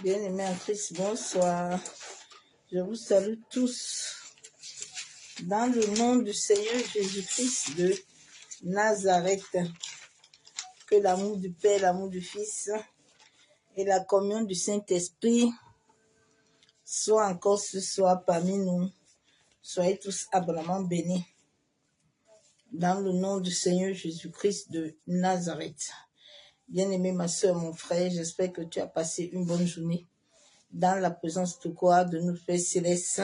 Bien-aimés en Christ, bonsoir. Je vous salue tous dans le nom du Seigneur Jésus-Christ de Nazareth. Que l'amour du Père, l'amour du Fils et la communion du Saint-Esprit soient encore ce soir parmi nous. Soyez tous abondamment bénis. Dans le nom du Seigneur Jésus-Christ de Nazareth. Bien-aimée ma soeur, mon frère, j'espère que tu as passé une bonne journée dans la présence de quoi de notre Père Céleste,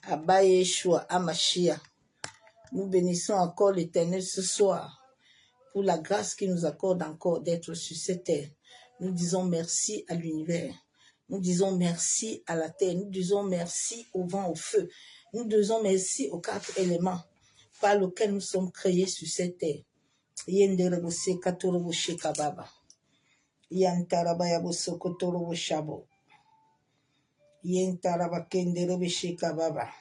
Abba Yeshua, Amashia. Nous bénissons encore l'Éternel ce soir pour la grâce qu'il nous accorde encore d'être sur cette terre. Nous disons merci à l'univers. Nous disons merci à la terre. Nous disons merci au vent, au feu. Nous disons merci aux 4 éléments par lesquels nous sommes créés sur cette terre. Yenderebo se katorobo shekababa. Yantaraba yabo sokotorobo shabo. Yentaraba kenderebo shekababa.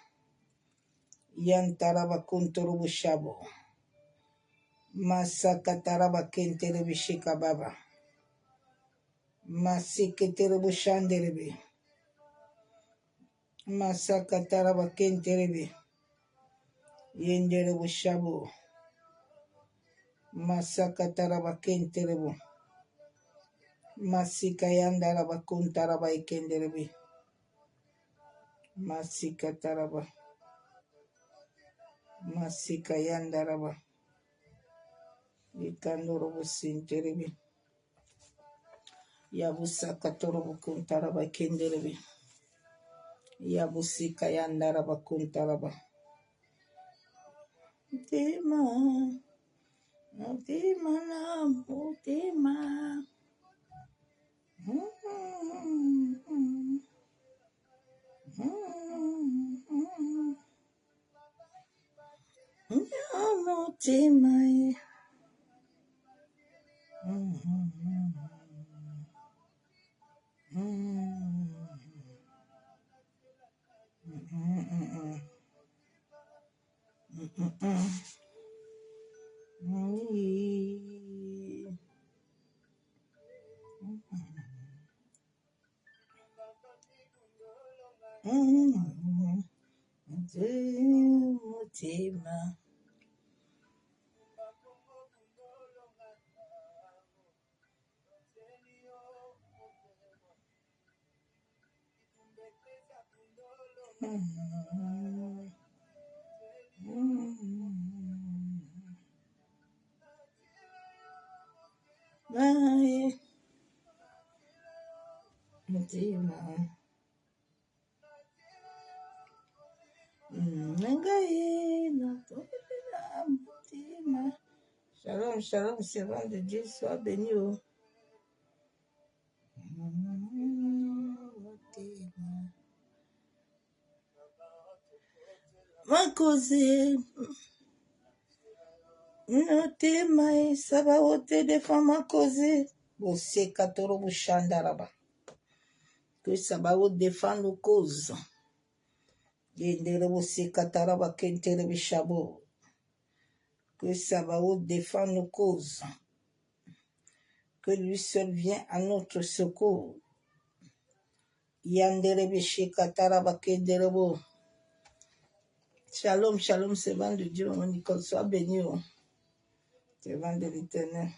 Yantaraba kontorobo shabo. Masakataraba kenterebo shekababa. Masiketerebo shanderebe. Masakataraba kenterebe. Yenderebo shabo. Masakataraba kenterebo. Masikayandaraba kuntaraba ikenderebe. Masikataraba. Masikayandaraba. Ikandorobo sinterebe. Yabusakatorobo kuntaraba ikenderebe. Yabusikayandaraba kuntaraba. Mutima, mutima na mutima. Mutima. Mutima. Shalom, shalom, servant de Dieu, sois béni. Ma cause, Mutima, ça va ôter des femmes à causer. Bossé katoro bushandaraba. Que ça va défendre nos causes. Yenderebo se kataraba kentere bishabo. Que ça va défendre nos causes. Que lui seul vient à notre secours. Yanderebe she kataraba kenderebo. Shalom, shalom, servant de Dieu, mon Nicole, sois béni, servant de l'Éternel.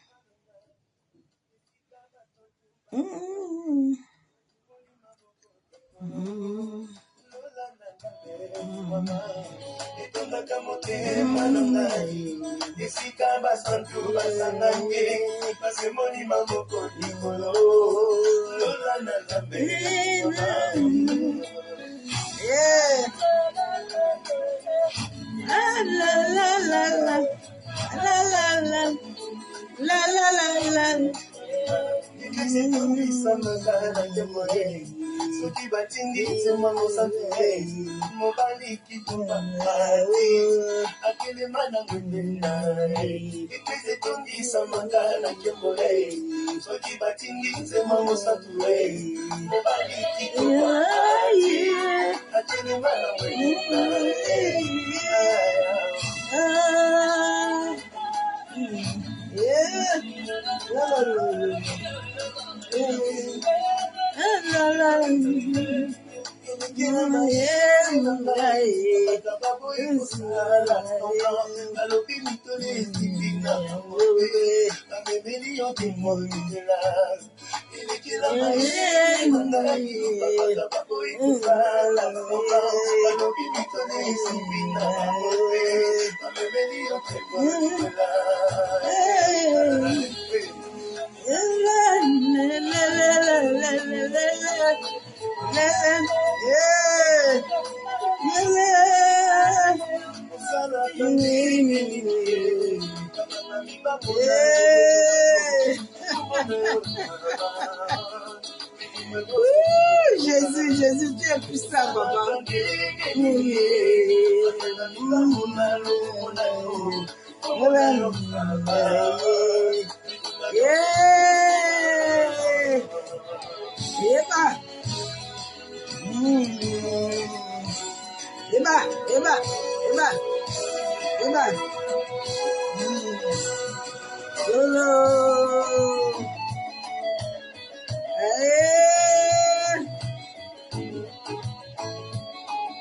Jésus, Jésus, tu es puissant, papa.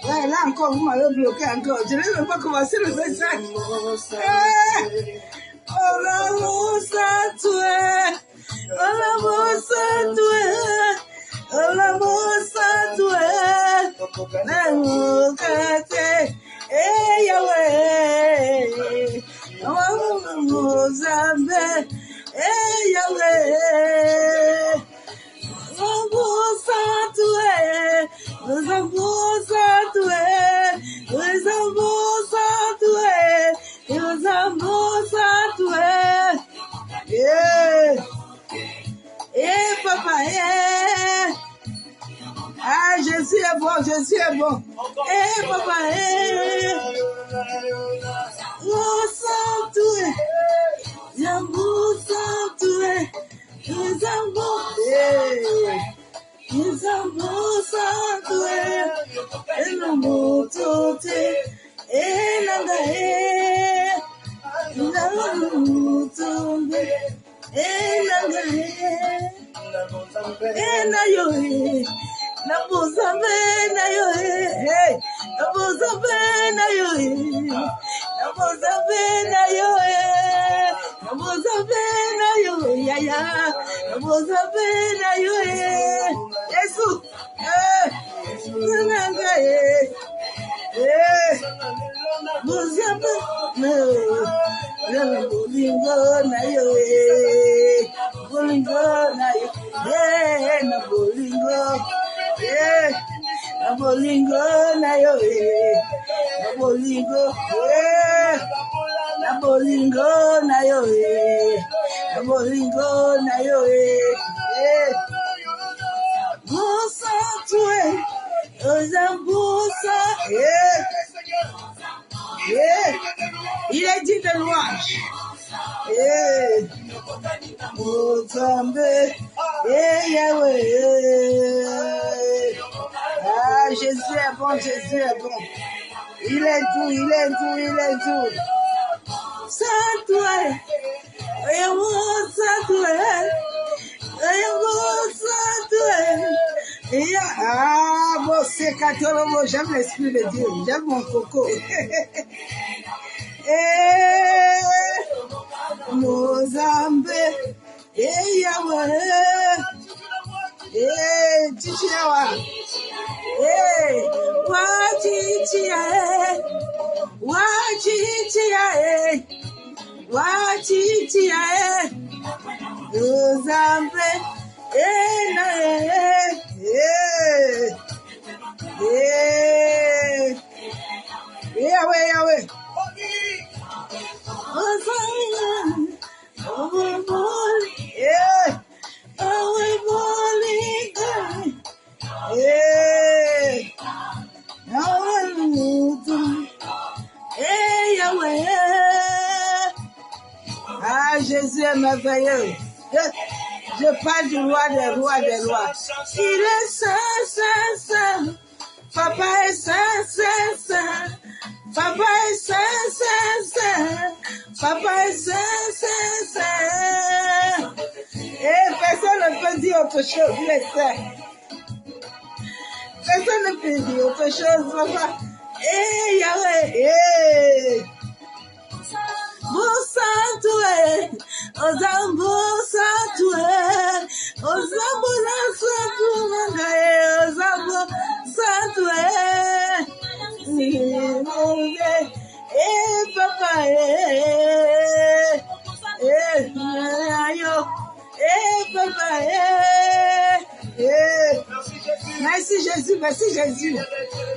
Ouais, là encore, vous m'avez bloqué encore. Je n'ai même pas commencé le message. Papa, ah, Jésus est bon, Jésus est bon. Papa, il est dit de louange. Ah, Jésus est bon, Jésus est bon. Il est doux, il est doux, il est doux. Ah, bon, c'est Katolomo, j'aime l'Esprit de Dieu, j'aime mon coco. Mozambique, Yahweh, Tichiawa, Wachichia, Mozambique, Yahweh. Ah, Jésus est merveilleux. Je parle du roi des rois des rois. Il est saint, saint, saint. Papa est saint, saint, saint. Papa est saint, saint, saint. Papa est saint, saint, saint. Et personne ne peut dire autre chose. Il est saint. Personne ne peut dire autre chose, papa. Eh, Yahweh, Bosantoué, Ozambo Santoué, Ozambo Santoué, Ozambo Santoué, eh, papa, ayo, papa, Merci Jésus, merci Jésus.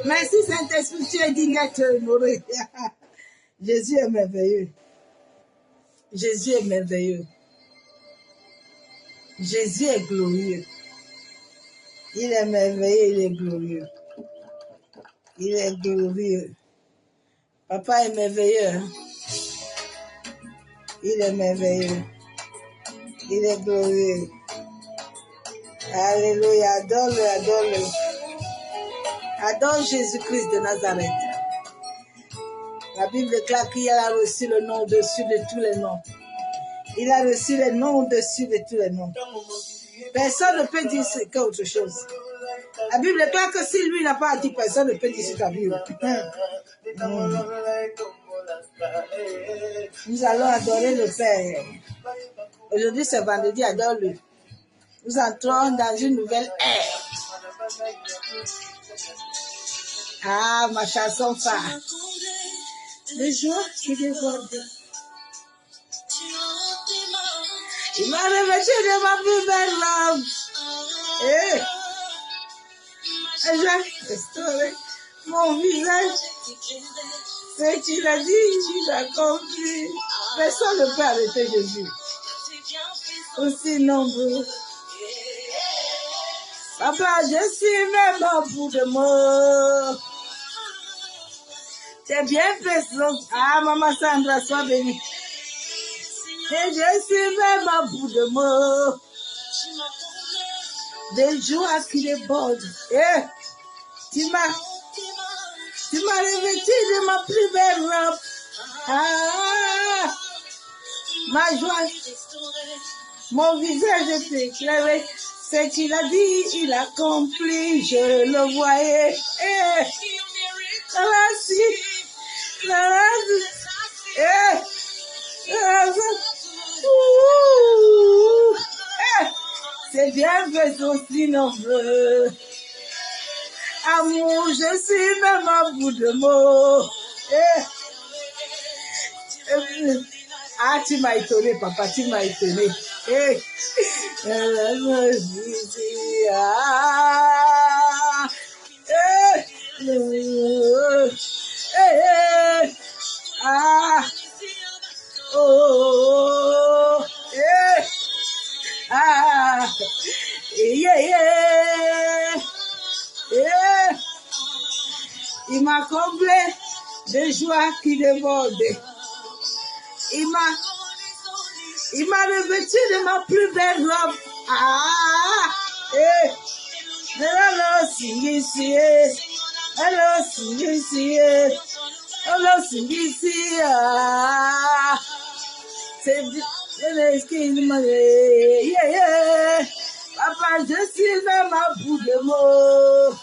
Merci Saint-Esprit, tu es digne d'être honoré. Jésus est merveilleux. Jésus est merveilleux. Jésus est glorieux. Il est merveilleux, il est glorieux. Il est glorieux. Papa est merveilleux. Hein? Il est merveilleux. Il est glorieux. Alléluia. Adore-le, adore-le. Adore Jésus-Christ de Nazareth. La Bible déclare qu'il a reçu le nom au-dessus de tous les noms. Il a reçu le nom au-dessus de tous les noms. Personne ne peut dire qu'autre chose. La Bible déclare que si lui n'a pas dit, personne ne peut dire sur ta Bible. Nous allons adorer le Père. Aujourd'hui, c'est vendredi, adore-le. Nous entrons dans une nouvelle ère. Ah, ma chanson phare. Le jour qui déborde. Il m'a revêtu de ma plus belle robe. J'ai restauré mon visage. Ce qu'il a dit, il a compris. Personne ne peut arrêter Jésus. Aussi nombreux. Papa, je suis même au bout de mots. C'est bien présent. Ah, maman Sandra, sois bénie. Et je suis même au bout de mots. Des joie qui débordent. Tu m'as revêtu de ma plus belle robe. Ah, ma joie. Mon visage est éclairé. Ce qu'il a dit, il a accompli. Je le voyais. C'est bien fait aussi nombreux. Amour, je suis même à bout de mots. Ah, tu m'as étonné, papa, tu m'as étonné. Il m'a comblé de joie qui déborde. Il m'a revêtu de ma plus belle robe. Papa, je suis même à bout de mots.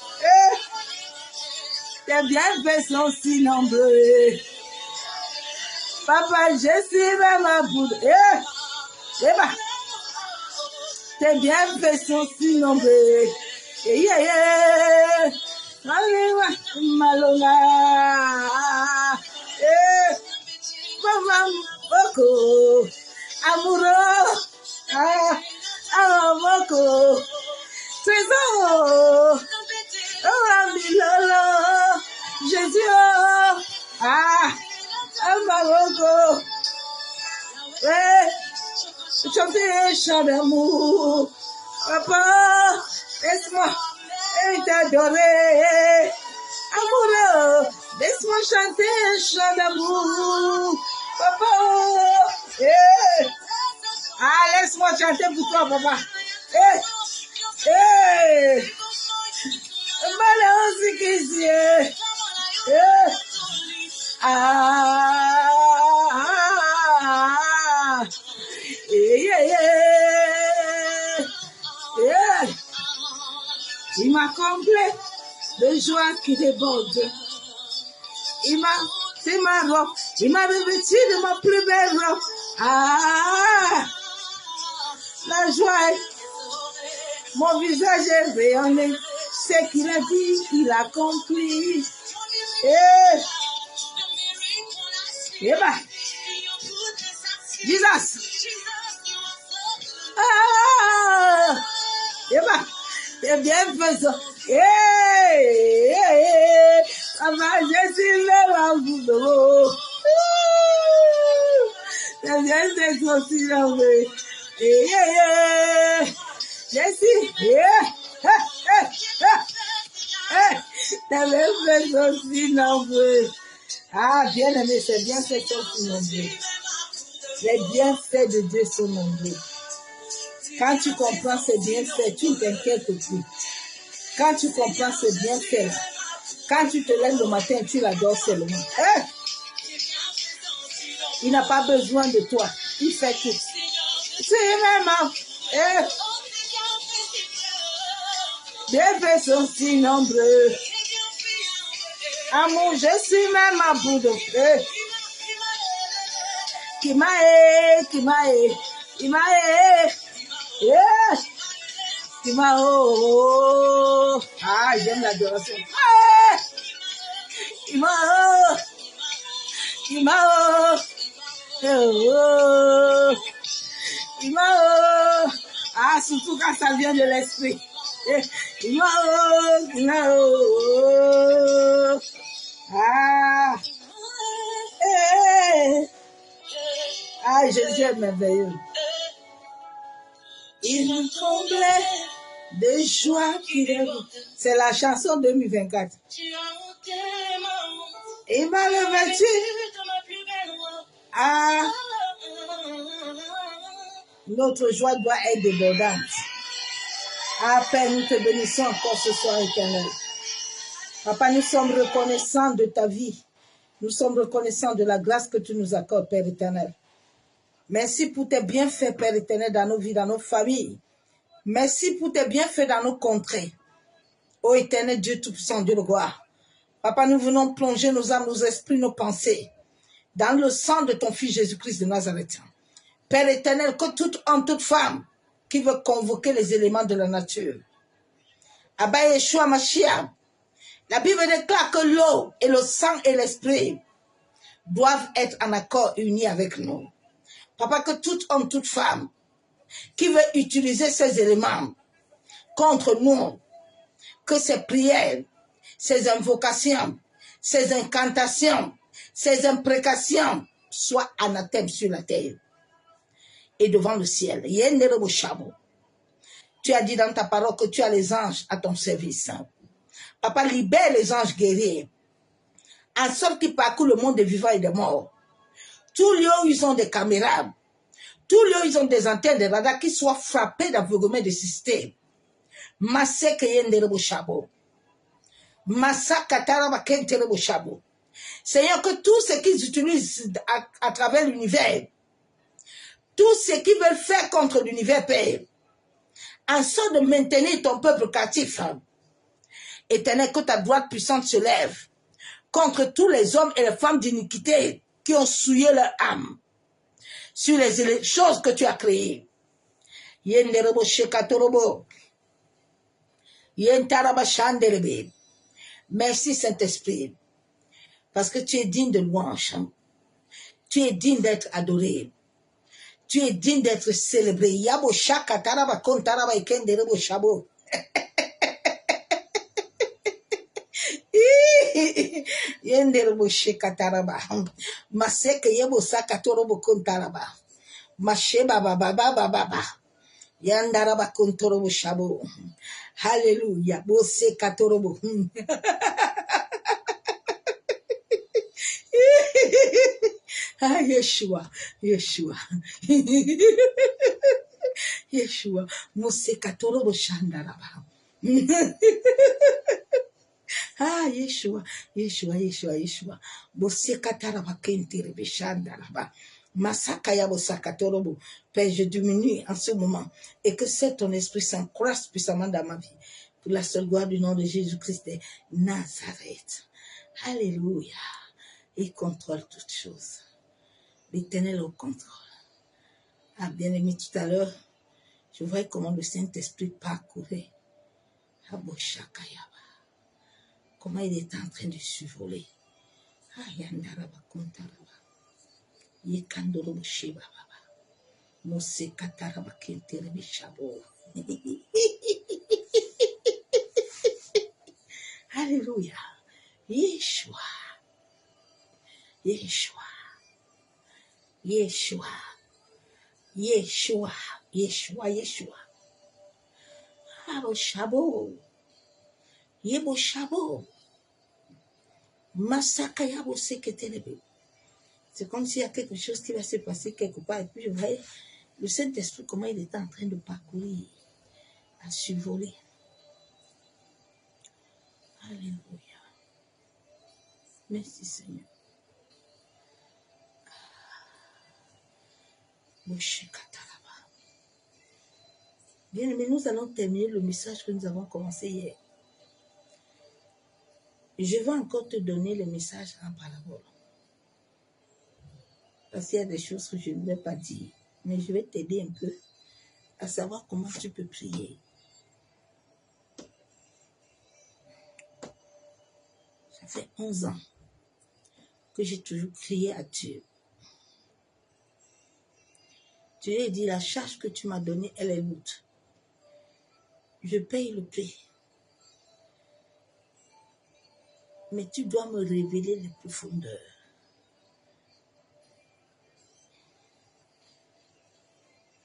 Tes bienfaits sont si nombreux. Papa, je suis même à bout de... Tes bienfaits sont si nombreux. Malonga. Maman, beaucoup. Amoureux. Beaucoup. Trésor. Lolo. Jésus. Beaucoup. Chanter un chant d'amour. Papa, laisse-moi t'adorer. Amoureux, laisse-moi chanter un chant d'amour. Papa, laisse-moi chanter pour toi, papa. Malheur, c'est que il m'a comblé de joie qui déborde. C'est ma robe, il m'a revêtu de ma plus belle robe. Ah, la joie, mon visage est rayonné, c'est qu'il a dit, il a accompli. Jesus. Ah, c'est bien faisant. Maman, je suis là, boulot. C'est bien faisant, si l'on veut. Je suis. C'est bien faisant, si l'on veut. Ah, bien aimé, c'est bien faisant, si l'on veut. Les bienfaits de Dieu sont nombreux. Quand tu comprends ces bienfaits, tu ne t'inquiètes plus. Quand tu comprends ces bienfaits, quand tu te lèves le matin, tu l'adores seulement. Il n'a pas besoin de toi. Il fait tout. C'est vraiment. Bienfaits sont si nombreux. Amour, je suis même à bout de feu. Qui m'a ah, j'aime l'adoration. Ah, surtout quand ça vient de l'esprit. Ah, Jésus est merveilleux. Il nous comblait de joie qui déborde. C'est la chanson 2024. Il m'a revêtu. Ah, notre joie doit être débordante. Ah, Père, nous te bénissons encore ce soir, éternel. Papa, nous sommes reconnaissants de ta vie. Nous sommes reconnaissants de la grâce que tu nous accordes, Père éternel. Merci pour tes bienfaits, Père éternel, dans nos vies, dans nos familles. Merci pour tes bienfaits dans nos contrées. Ô éternel Dieu Tout-Puissant, Dieu de gloire. Papa, nous venons plonger nos âmes, nos esprits, nos pensées dans le sang de ton Fils Jésus-Christ de Nazareth. Père éternel, que toute homme, toute femme qui veut convoquer les éléments de la nature. Abba Yeshua Mashiach, la Bible déclare que l'eau et le sang et l'esprit doivent être en accord unis avec nous. Papa, que tout homme, toute femme qui veut utiliser ces éléments contre nous, que ces prières, ces invocations, ces incantations, ces imprécations soient anathèmes sur la terre et devant le ciel. Tu as dit dans ta parole que tu as les anges à ton service. Papa, libère les anges guerriers, en sorte qu'ils parcourent le monde des vivants et des morts. Tous lieux où ils ont des caméras, tous lieux où ils ont des antennes, des radars, qui soient frappés d'aveuglement des systèmes. Seigneur, que tout ce qu'ils utilisent à travers l'univers, tout ce qu'ils veulent faire contre l'univers, Père, en sorte de maintenir ton peuple captif, éternel, que ta droite puissante se lève contre tous les hommes et les femmes d'iniquité qui ont souillé leur âme sur les choses que tu as créées. Merci Saint-Esprit, parce que tu es digne de louange, tu es digne d'être adoré, tu es digne d'être célébré. Yabo shaka taraba kontaraba ikenderebo shabo. Yenderebo shaka taraba. Maseke yebo saka torobo kontaraba. Masheba baba baba baba. Yandaraba kontorobo shabo. Hallelujah. Bose katorobo. Ah, Yeshua, Yeshua. Yeshua. Mose katorobo shandaraba. Ah, Yeshua, Yeshua, Yeshua, Yeshua. Bose kataraba kentirebe shandaraba. Masaka yabo sakatorobo. Père, je diminue en ce moment et que c'est ton Esprit Saint croisse puissamment dans ma vie pour la seule gloire du nom de Jésus-Christ de Nazareth. Alléluia. Il contrôle toutes choses. L'Éternel au contrôle. Ah, bien aimé, tout à l'heure, je voyais comment le Saint-Esprit parcourait. Comment il était en train de survoler. Yandaraba kontaraba. Yekandorobo sheba baba. Mose kataraba kenterebe shabo. Alléluia. Yeshua. Yeshua. Yeshua. Yeshua. Yeshua. Yeshua. Abo shabo. Yebo shabo. Masaka yabo seketelebe. C'est comme s'il y a quelque chose qui va se passer quelque part. Et puis je voyais le Saint-Esprit, comment il était en train de parcourir, à survoler. Alléluia. Merci Seigneur. Bien aimé, nous allons terminer le message que nous avons commencé hier. Je vais encore te donner le message en parabole. Parce qu'il y a des choses que je ne vais pas dire. Mais je vais t'aider un peu à savoir comment tu peux prier. Ça fait 11 ans que j'ai toujours crié à Dieu. Tu lui as dit, la charge que tu m'as donnée, elle est lourde. Je paye le prix. Mais tu dois me révéler les profondeurs.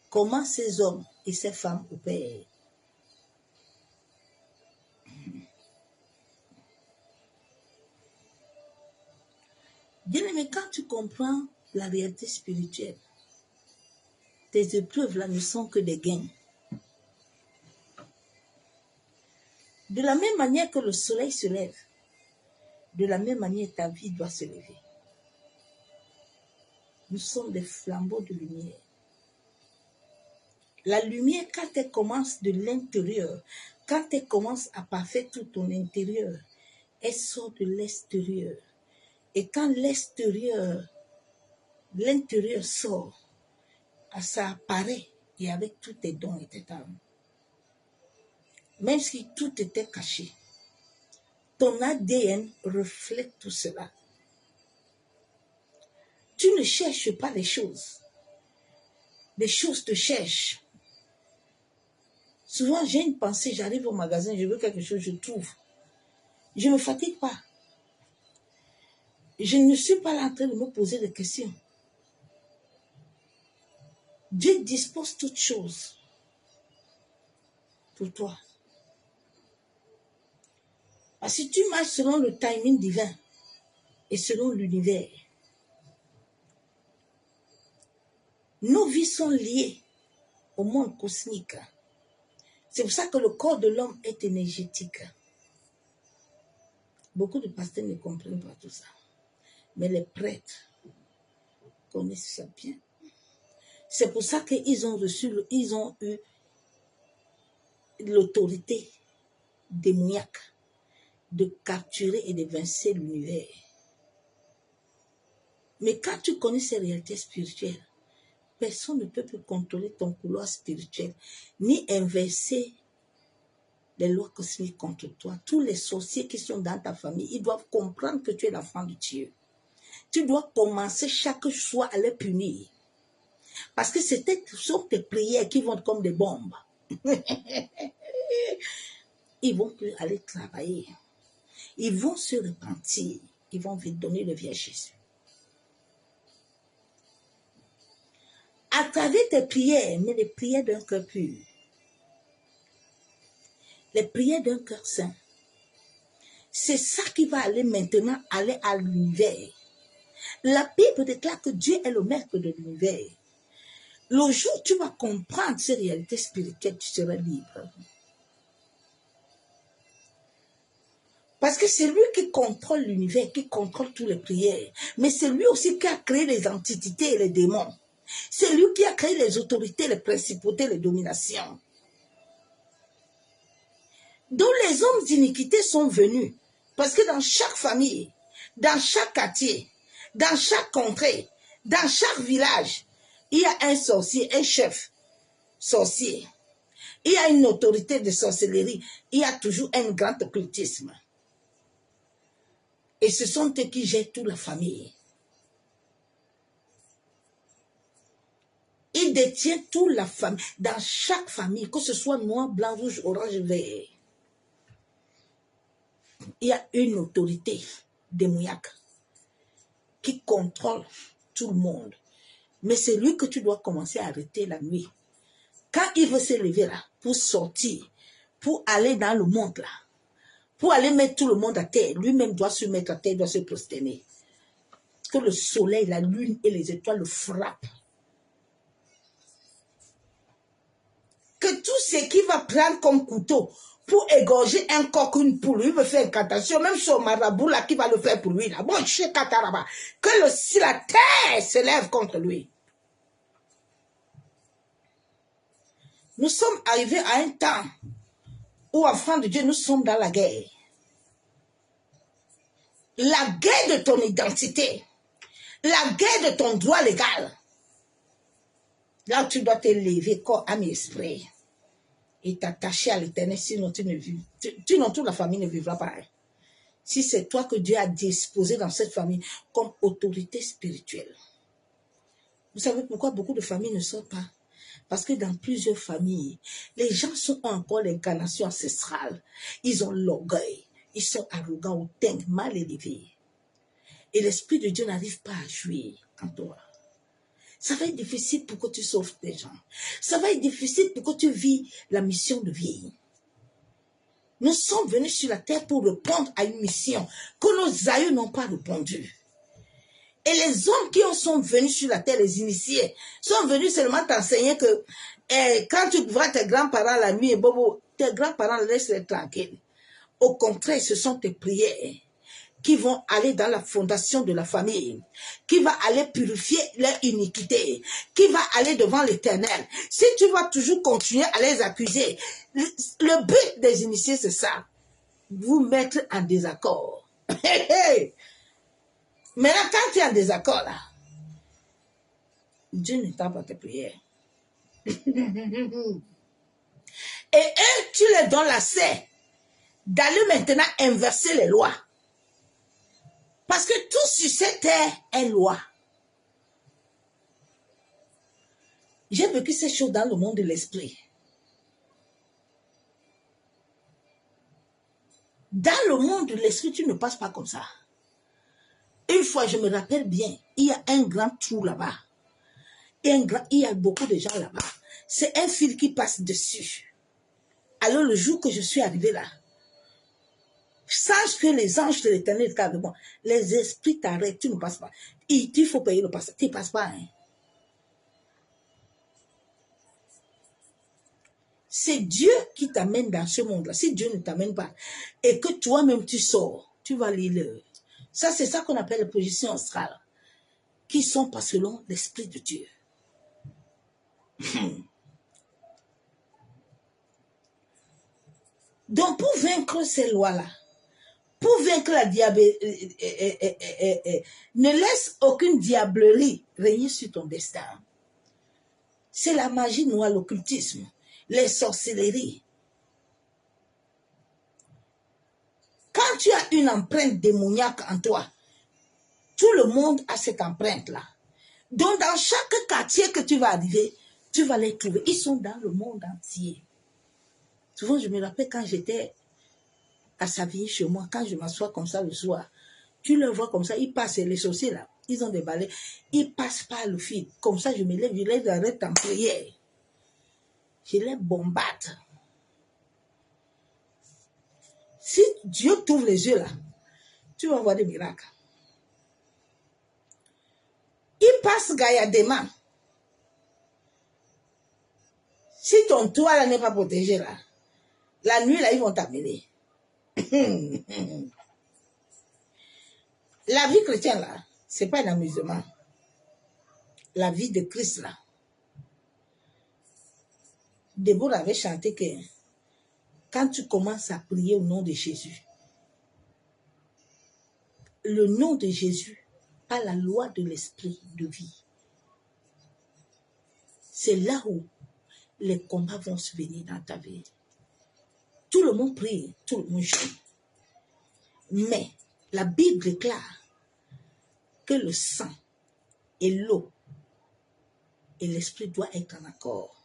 Comment ces hommes et ces femmes opèrent. Bien aimé, quand tu comprends la réalité spirituelle, tes épreuves là ne sont que des gains. De la même manière que le soleil se lève, de la même manière ta vie doit se lever. Nous sommes des flambeaux de lumière. La lumière, quand elle commence de l'intérieur, quand elle commence à parfaire tout ton intérieur, elle sort de l'extérieur. Et quand l'intérieur sort, ça apparaît et avec tous tes dons et tes talents. Même si tout était caché, ton ADN reflète tout cela. Tu ne cherches pas les choses. Les choses te cherchent. Souvent, j'ai une pensée, j'arrive au magasin, je veux quelque chose, je trouve. Je ne me fatigue pas. Je ne suis pas là en train de me poser des questions. Dieu dispose toutes choses pour toi. Parce que si tu marches selon le timing divin et selon l'univers, nos vies sont liées au monde cosmique. C'est pour ça que le corps de l'homme est énergétique. Beaucoup de pasteurs ne comprennent pas tout ça. Mais les prêtres connaissent ça bien. C'est pour ça qu'ils ont eu l'autorité démoniaque de capturer et d'évincer l'univers. Mais quand tu connais ces réalités spirituelles, personne ne peut plus contrôler ton couloir spirituel, ni inverser les lois cosmiques contre toi. Tous les sorciers qui sont dans ta famille, ils doivent comprendre que tu es l'enfant de Dieu. Tu dois commencer chaque soir à les punir. Parce que ce sont tes prières qui vont comme des bombes. Ils vont plus aller travailler. Ils vont se repentir. Ils vont vite donner le vie à Jésus. À travers tes prières, mais les prières d'un cœur pur. Les prières d'un cœur saint. C'est ça qui va aller maintenant aller à l'univers. La Bible déclare que Dieu est le maître de l'univers. Le jour où tu vas comprendre ces réalités spirituelles, tu seras libre. Parce que c'est lui qui contrôle l'univers, qui contrôle toutes les prières. Mais c'est lui aussi qui a créé les entités et les démons. C'est lui qui a créé les autorités, les principautés, les dominations. Donc les hommes d'iniquité sont venus. Parce que dans chaque famille, dans chaque quartier, dans chaque contrée, dans chaque village, il y a un sorcier, un chef sorcier. Il y a une autorité de sorcellerie. Il y a toujours un grand occultisme. Et ce sont eux qui gèrent toute la famille. Ils détiennent toute la famille. Dans chaque famille, que ce soit noir, blanc, rouge, orange, vert, il y a une autorité démoniaque qui contrôle tout le monde. Mais c'est lui que tu dois commencer à arrêter la nuit. Quand il veut se lever là, pour sortir, pour aller dans le monde là, pour aller mettre tout le monde à terre, lui-même doit se mettre à terre, doit se prosterner. Que le soleil, la lune et les étoiles le frappent. Que tout ce qui va prendre comme couteau pour égorger un coq, une poule, il veut faire incantation, même son marabout là qui va le faire pour lui là. Bon, chez Kataraba, que si la terre se lève contre lui. Nous sommes arrivés à un temps où, enfants de Dieu, nous sommes dans la guerre. La guerre de ton identité. La guerre de ton droit légal. Là, tu dois te lever, corps, âme et esprit. Et t'attacher à l'éternel, sinon tu ne vis. Sinon toute la famille ne vivra pas. Si c'est toi que Dieu a disposé dans cette famille comme autorité spirituelle. Vous savez pourquoi beaucoup de familles ne sortent pas? Parce que dans plusieurs familles, les gens sont encore l'incarnation ancestrale. Ils ont l'orgueil. Ils sont arrogants ou dingues, mal élevés. Et l'Esprit de Dieu n'arrive pas à jouer en toi. Ça va être difficile pour que tu sauves des gens. Ça va être difficile pour que tu vis la mission de vie. Nous sommes venus sur la terre pour répondre à une mission que nos aïeux n'ont pas répondu. Et les hommes qui sont venus sur la terre, les initiés, sont venus seulement t'enseigner que quand tu vois tes grands-parents la nuit, bobo, tes grands-parents laisse-les tranquilles. Au contraire, ce sont tes prières qui vont aller dans la fondation de la famille, qui va aller purifier leur iniquité, qui va aller devant l'Éternel. Si tu vas toujours continuer à les accuser, le but des initiés, c'est ça, vous mettre en désaccord. Maintenant, quand tu es en désaccord, là, Dieu n'entend pas tes prières. Et eux, tu les donnes la l'accès d'aller maintenant inverser les lois. Parce que tout sur cette terre est loi. J'ai vécu ces choses dans le monde de l'esprit. Dans le monde de l'esprit, tu ne passes pas comme ça. Une fois, je me rappelle bien, il y a un grand trou là-bas. Il y a beaucoup de gens là-bas. C'est un fil qui passe dessus. Alors le jour que je suis arrivée là, sache que les anges de l'Éternel étaient avec moi. Les esprits t'arrêtent, tu ne passes pas. Il faut payer le passage, tu ne passes pas. Hein. C'est Dieu qui t'amène dans ce monde-là. Si Dieu ne t'amène pas et que toi-même tu sors, tu vas lire. Ça, c'est ça qu'on appelle les positions astrales, qui sont pas selon l'Esprit de Dieu. Donc, pour vaincre ces lois-là, pour vaincre la ne laisse aucune diablerie régner sur ton destin. C'est la magie noire, l'occultisme, les sorcelleries. Quand tu as une empreinte démoniaque en toi, tout le monde a cette empreinte-là. Donc, dans chaque quartier que tu vas arriver, tu vas les trouver. Ils sont dans le monde entier. Souvent, je me rappelle quand j'étais à Savigny chez moi, quand je m'assois comme ça le soir, tu le vois comme ça, ils passent, les sorciers là, ils ont des balais, ils passent par le fil. Comme ça, je me lève, je les arrête en prière. Je les bombarde. Si Dieu t'ouvre les yeux là, tu vas voir des miracles. Ils passent gaillardement. Si ton toit là n'est pas protégé là, la nuit là, ils vont t'amener. La vie chrétienne là, c'est pas un amusement. La vie de Christ là. Déborah avait chanté que quand tu commences à prier au nom de Jésus, le nom de Jésus, pas la loi de l'esprit de vie, c'est là où les combats vont se venir dans ta vie. Tout le monde prie, tout le monde joue. Mais la Bible déclare que le sang et l'eau et l'esprit doivent être en accord.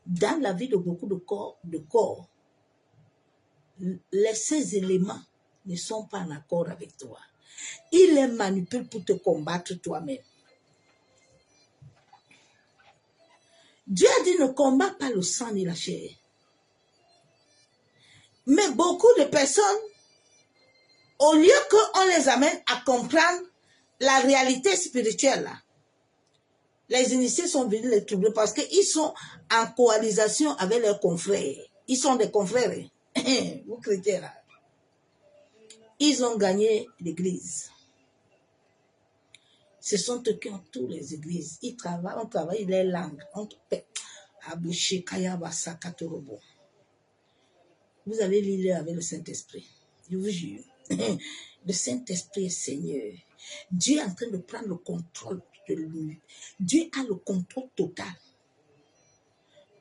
Dans la vie de beaucoup de corps, ces éléments ne sont pas en accord avec toi. Ils les manipulent pour te combattre toi-même. Dieu a dit ne combat pas le sang ni la chair. Mais beaucoup de personnes, au lieu qu'on les amène à comprendre la réalité spirituelle, là, les initiés sont venus les troubler parce qu'ils sont en coalisation avec leurs confrères. Ils sont des confrères. Vous chrétiens là. Ils ont gagné l'église. Ce sont eux qui ont toutes les églises. Ils travaillent, on travaille les langues. Vous allez lire avec le Saint-Esprit. Je vous jure. Le Saint-Esprit est Seigneur. Dieu est en train de prendre le contrôle de lui. Dieu a le contrôle total.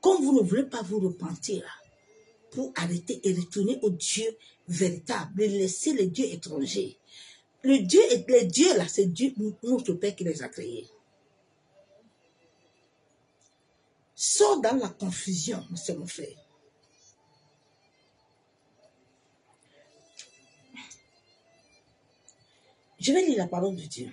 Comme vous ne voulez pas vous repentir pour arrêter et retourner au Dieu véritable, laisser les dieux étrangers. Les dieux là, c'est Dieu, notre Père qui les a créés. Sors dans la confusion, c'est mon frère. Je vais lire la parole de Dieu.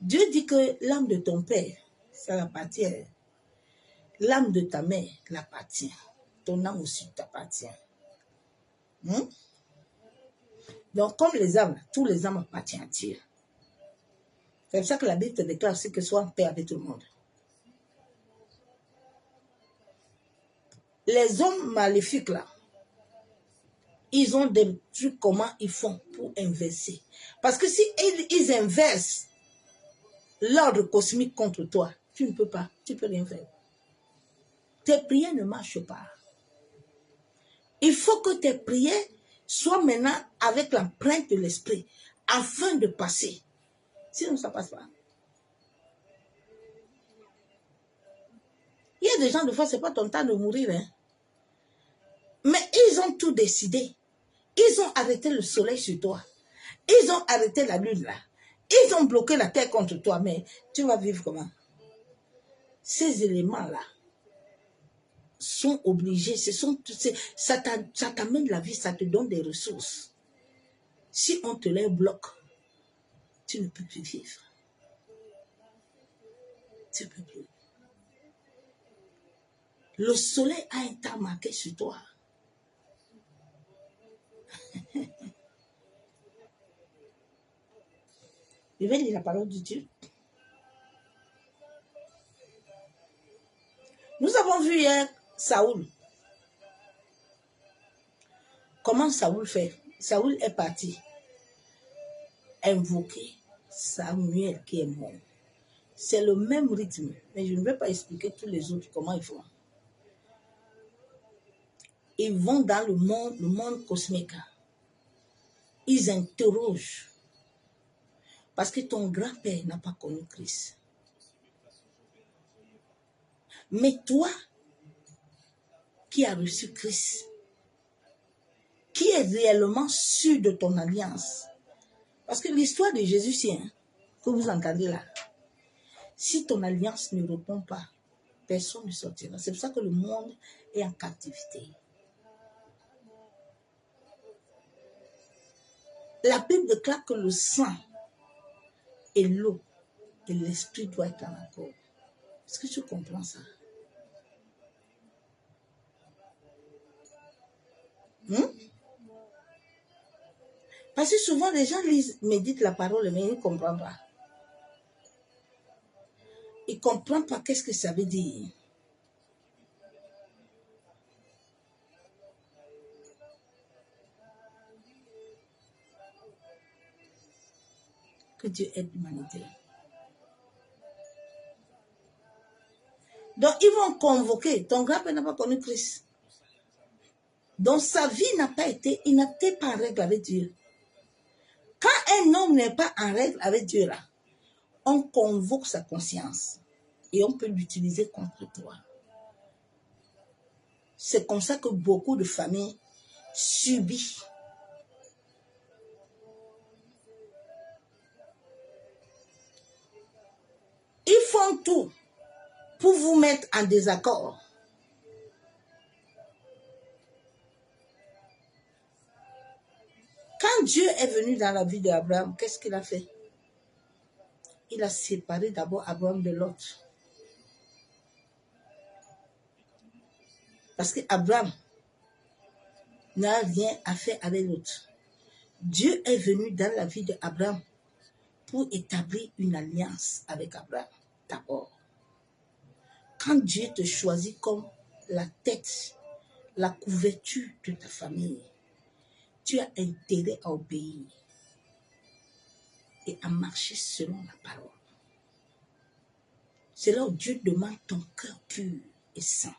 Dieu dit que l'âme de ton père, ça l'appartient. L'âme de ta mère l'appartient. Ton âme aussi t'appartient. Donc, comme les âmes, tous les âmes appartiennent à Dieu. C'est pour ça que la Bible te déclare aussi que sois en paix avec tout le monde. Les hommes maléfiques là, ils ont des trucs comment ils font pour inverser. Parce que si ils inversent l'ordre cosmique contre toi, tu ne peux pas, tu ne peux rien faire. Tes prières ne marchent pas. Il faut que tes prières soient maintenant avec l'empreinte de l'esprit afin de passer. Sinon, ça ne passe pas. Il y a des gens, des fois, ce n'est pas ton temps de mourir. Hein. Mais ils ont tout décidé. Ils ont arrêté le soleil sur toi. Ils ont arrêté la lune là. Ils ont bloqué la terre contre toi. Mais tu vas vivre comment? Ces éléments-là sont obligés. Ça t'amène la vie, ça te donne des ressources. Si on te les bloque, tu ne peux plus vivre. Tu ne peux plus. Le soleil a un temps marqué sur toi. Je vais lire la parole de Dieu. Nous avons vu hier Saoul. Comment Saoul fait? Saoul est parti invoquer Samuel qui est mort. C'est le même rythme, mais je ne vais pas expliquer tous les autres comment ils font. Ils vont dans le monde cosmique. Ils interrogent. Parce que ton grand-père n'a pas connu Christ. Mais toi, qui as reçu Christ, qui est réellement sûr de ton alliance. Parce que l'histoire de Jésus, c'est que vous entendez là. Si ton alliance ne répond pas, personne ne sortira. C'est pour ça que le monde est en captivité. La Bible déclare que le sang et l'eau et l'esprit doivent être en accord. Est-ce que tu comprends ça? Parce que souvent, les gens méditent la parole, mais ils ne comprennent pas. Ils ne comprennent pas qu'est-ce que ça veut dire. Que Dieu aide l'humanité. Donc, ils vont convoquer. Ton grand-père n'a pas connu Christ. Donc, sa vie n'a pas été, il n'était pas en règle avec Dieu. Quand un homme n'est pas en règle avec Dieu, là, on convoque sa conscience et on peut l'utiliser contre toi. C'est comme ça que beaucoup de familles subissent. Ils font tout pour vous mettre en désaccord. Quand Dieu est venu dans la vie d'Abraham, qu'est-ce qu'il a fait? Il a séparé d'abord Abraham de Lot. Parce qu'Abraham n'a rien à faire avec l'autre. Dieu est venu dans la vie d'Abraham pour établir une alliance avec Abraham d'abord. Quand Dieu te choisit comme la tête, la couverture de ta famille, tu as intérêt à obéir et à marcher selon la parole. C'est là où Dieu demande ton cœur pur et saint.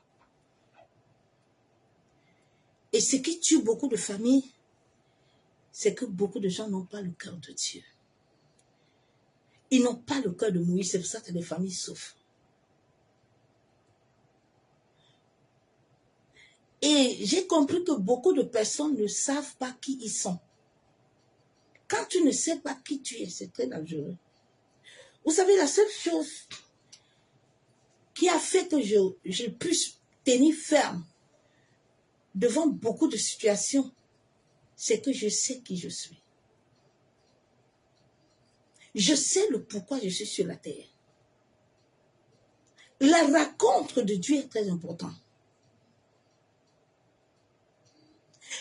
Et ce qui tue beaucoup de familles, c'est que beaucoup de gens n'ont pas le cœur de Dieu. Ils n'ont pas le cœur de Moïse, c'est pour ça que les familles souffrent. Et j'ai compris que beaucoup de personnes ne savent pas qui ils sont. Quand tu ne sais pas qui tu es, c'est très dangereux. Vous savez, la seule chose qui a fait que je puisse tenir ferme devant beaucoup de situations, c'est que je sais qui je suis. Je sais le pourquoi je suis sur la terre. La rencontre de Dieu est très importante.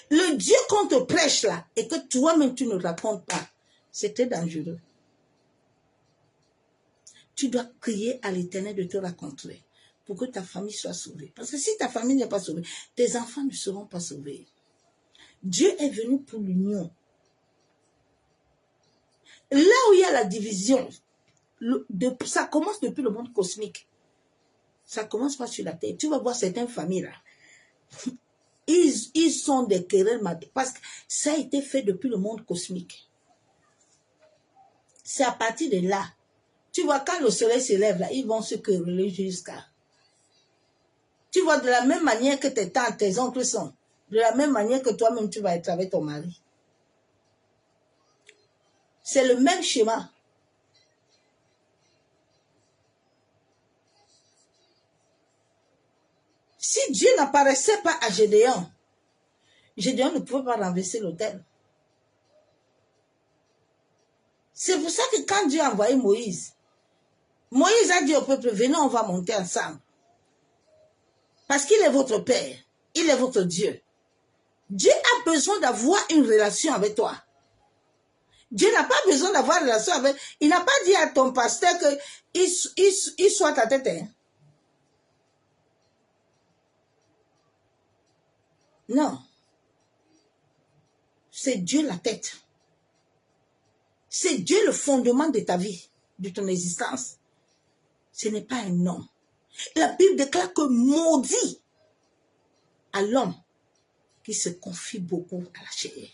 Le Dieu qu'on te prêche là, et que toi-même tu ne racontes pas, c'est très dangereux. Tu dois crier à l'Éternel de te rencontrer pour que ta famille soit sauvée. Parce que si ta famille n'est pas sauvée, tes enfants ne seront pas sauvés. Dieu est venu pour l'union. Là où il y a la division, ça commence depuis le monde cosmique. Ça commence pas sur la terre. Tu vas voir certaines familles là. Ils sont des querelles parce que ça a été fait depuis le monde cosmique. C'est à partir de là. Tu vois, quand le soleil se lève là, ils vont se quereller jusqu'à. Tu vois, de la même manière que tes tantes, tes oncles sont, de la même manière que toi-même tu vas être avec ton mari. C'est le même schéma. Si Dieu n'apparaissait pas à Gédéon, Gédéon ne pouvait pas renverser l'autel. C'est pour ça que quand Dieu a envoyé Moïse, Moïse a dit au peuple, venez, on va monter ensemble. Parce qu'il est votre Père, il est votre Dieu. Dieu a besoin d'avoir une relation avec toi. Dieu n'a pas besoin d'avoir une relation avec... Il n'a pas dit à ton pasteur qu'il soit ta tête. Hein. Non. C'est Dieu la tête. C'est Dieu le fondement de ta vie, de ton existence. Ce n'est pas un homme. La Bible déclare que maudit à l'homme qui se confie beaucoup à la chair.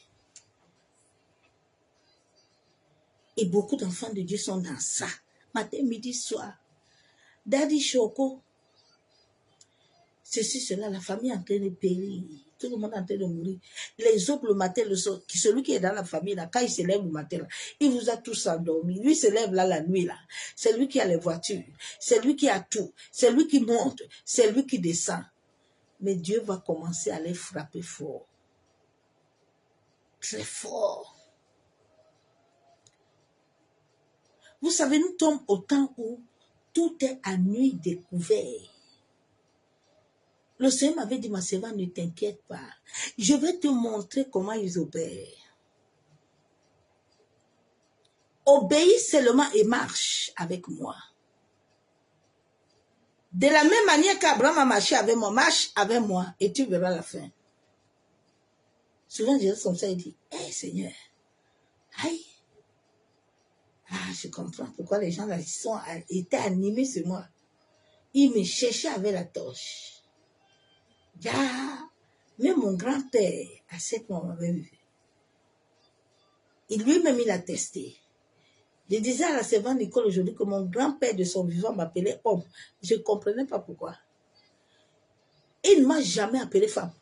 Et beaucoup d'enfants de Dieu sont dans ça. Matin, midi, soir. Daddy Choco. Ceci, cela, la famille est en train de périr. Tout le monde est en train de mourir. Les autres, le matin, celui qui est dans la famille, là, quand il se lève le matin, là, il vous a tous endormis. Lui se lève là la nuit. Là. C'est lui qui a les voitures. C'est lui qui a tout. C'est lui qui monte. C'est lui qui descend. Mais Dieu va commencer à les frapper fort. Très fort. Vous savez, nous tombons au temps où tout est à nuit découvert. Le Seigneur m'avait dit, ma servante, ne t'inquiète pas. Je vais te montrer comment ils opèrent. Obéis seulement et marche avec moi. De la même manière qu'Abraham a marché avec moi, marche avec moi et tu verras la fin. Souvent, Jésus comme ça, il dit, hé Seigneur, aïe, je comprends pourquoi les gens là étaient animés sur moi. Ils me cherchaient avec la torche. Même mon grand-père, à 7 mois, m'avait vu. Il lui-même, il a testé. Je disais à la servante Nicole aujourd'hui que mon grand-père de son vivant m'appelait homme. Je ne comprenais pas pourquoi. Il ne m'a jamais appelé femme.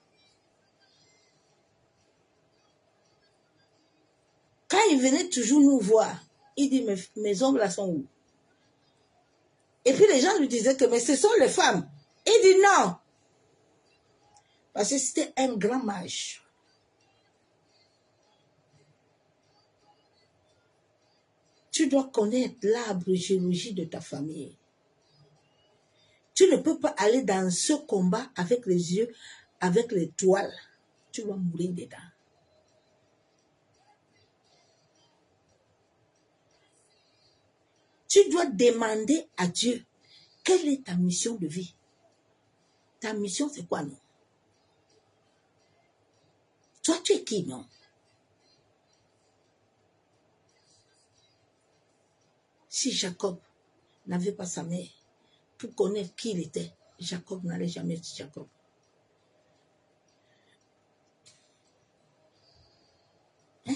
Quand il venait toujours nous voir, il dit, mes hommes là sont où? Et puis les gens lui disaient que mais ce sont les femmes. Il dit non. Parce que c'était un grand mage. Tu dois connaître l'arbre géologie de ta famille. Tu ne peux pas aller dans ce combat avec les yeux, avec les toiles. Tu vas mourir dedans. Tu dois demander à Dieu, quelle est ta mission de vie? Ta mission, c'est quoi, non? Toi, tu es qui, non? Si Jacob n'avait pas sa mère pour connaître qui il était, Jacob n'allait jamais être Jacob. Hein?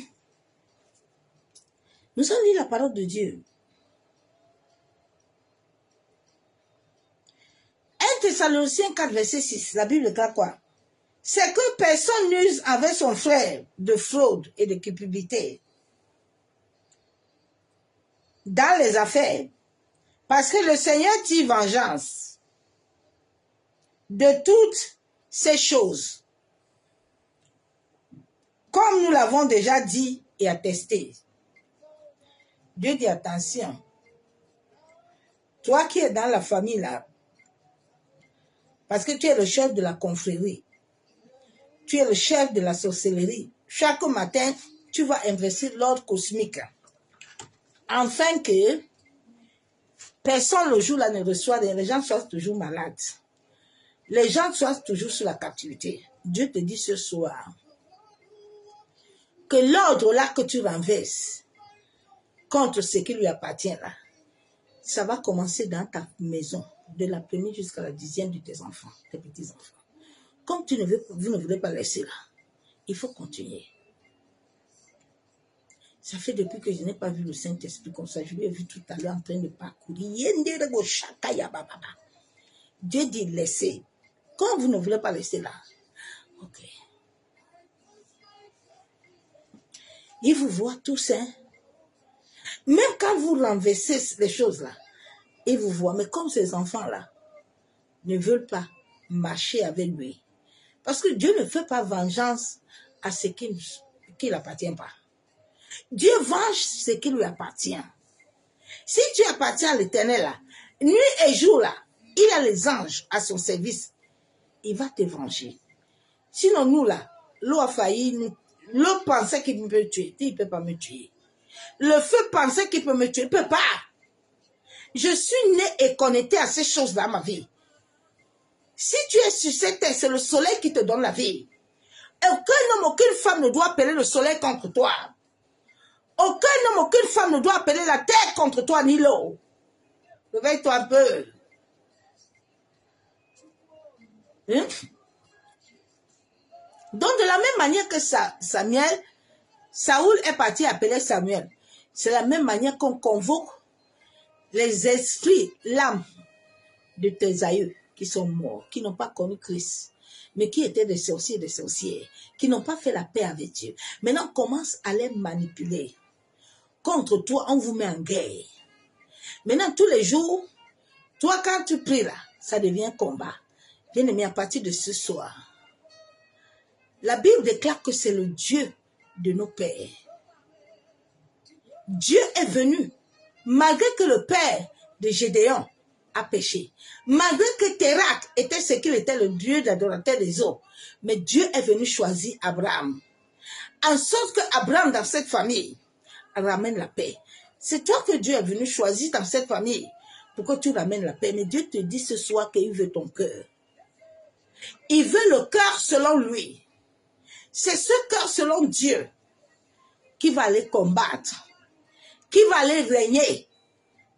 Nous avons lu la parole de Dieu. 1 Thessaloniciens 4, verset 6, la Bible déclare quoi? C'est que personne n'use avec son frère de fraude et de cupidité dans les affaires, parce que le Seigneur tire vengeance de toutes ces choses, comme nous l'avons déjà dit et attesté. Dieu dit attention, toi qui es dans la famille là, parce que tu es le chef de la confrérie, tu es le chef de la sorcellerie, chaque matin, tu vas investir l'ordre cosmique, afin que personne le jour-là ne reçoit, les gens soient toujours malades. Les gens soient toujours sous la captivité. Dieu te dit ce soir que l'ordre là que tu renverses contre ce qui lui appartient là, ça va commencer dans ta maison, de la première jusqu'à la 10e de tes enfants, tes petits-enfants. Comme vous ne voulez pas laisser là, il faut continuer. Ça fait depuis que je n'ai pas vu le Saint-Esprit comme ça. Je lui ai vu tout à l'heure en train de parcourir. Dieu dit laissez. Quand vous ne voulez pas laisser là, ok. Il vous voit tous, hein. Même quand vous renversez les choses là, il vous voit. Mais comme ces enfants-là ne veulent pas marcher avec lui, parce que Dieu ne fait pas vengeance à ce qui n'appartient pas. Dieu venge ce qui lui appartient. Si tu appartiens à l'Éternel là, nuit et jour là, il a les anges à son service. Il va te venger. Sinon nous là, l'eau a failli, l'eau pensait qu'il peut me tuer. Il ne peut pas me tuer. Le feu pensait qu'il peut me tuer. Il ne peut pas. Je suis né et connecté à ces choses dans ma vie. Si tu es sur cette terre, c'est le soleil qui te donne la vie. Aucun homme, aucune femme ne doit appeler le soleil contre toi. Aucun homme, aucune femme ne doit appeler la terre contre toi, ni l'eau. Réveille-toi un peu. Hein? Donc, de la même manière que Saoul est parti appeler Samuel, c'est la même manière qu'on convoque les esprits, l'âme de tes aïeux qui sont morts, qui n'ont pas connu Christ, mais qui étaient des sorciers et des sorcières, qui n'ont pas fait la paix avec Dieu. Maintenant, on commence à les manipuler. Contre toi, on vous met en guerre. Maintenant, tous les jours, toi, quand tu pries là, ça devient combat. Bien-aimé, à partir de ce soir, la Bible déclare que c'est le Dieu de nos pères. Dieu est venu, malgré que le père de Gédéon a péché, malgré que Térak était ce qu'il était, le Dieu d'adorateur des eaux, mais Dieu est venu choisir Abraham, en sorte que Abraham, dans cette famille, ramène la paix. C'est toi que Dieu est venu choisir dans cette famille pour que tu ramènes la paix. Mais Dieu te dit ce soir qu'il veut ton cœur. Il veut le cœur selon lui. C'est ce cœur selon Dieu qui va aller combattre, qui va aller régner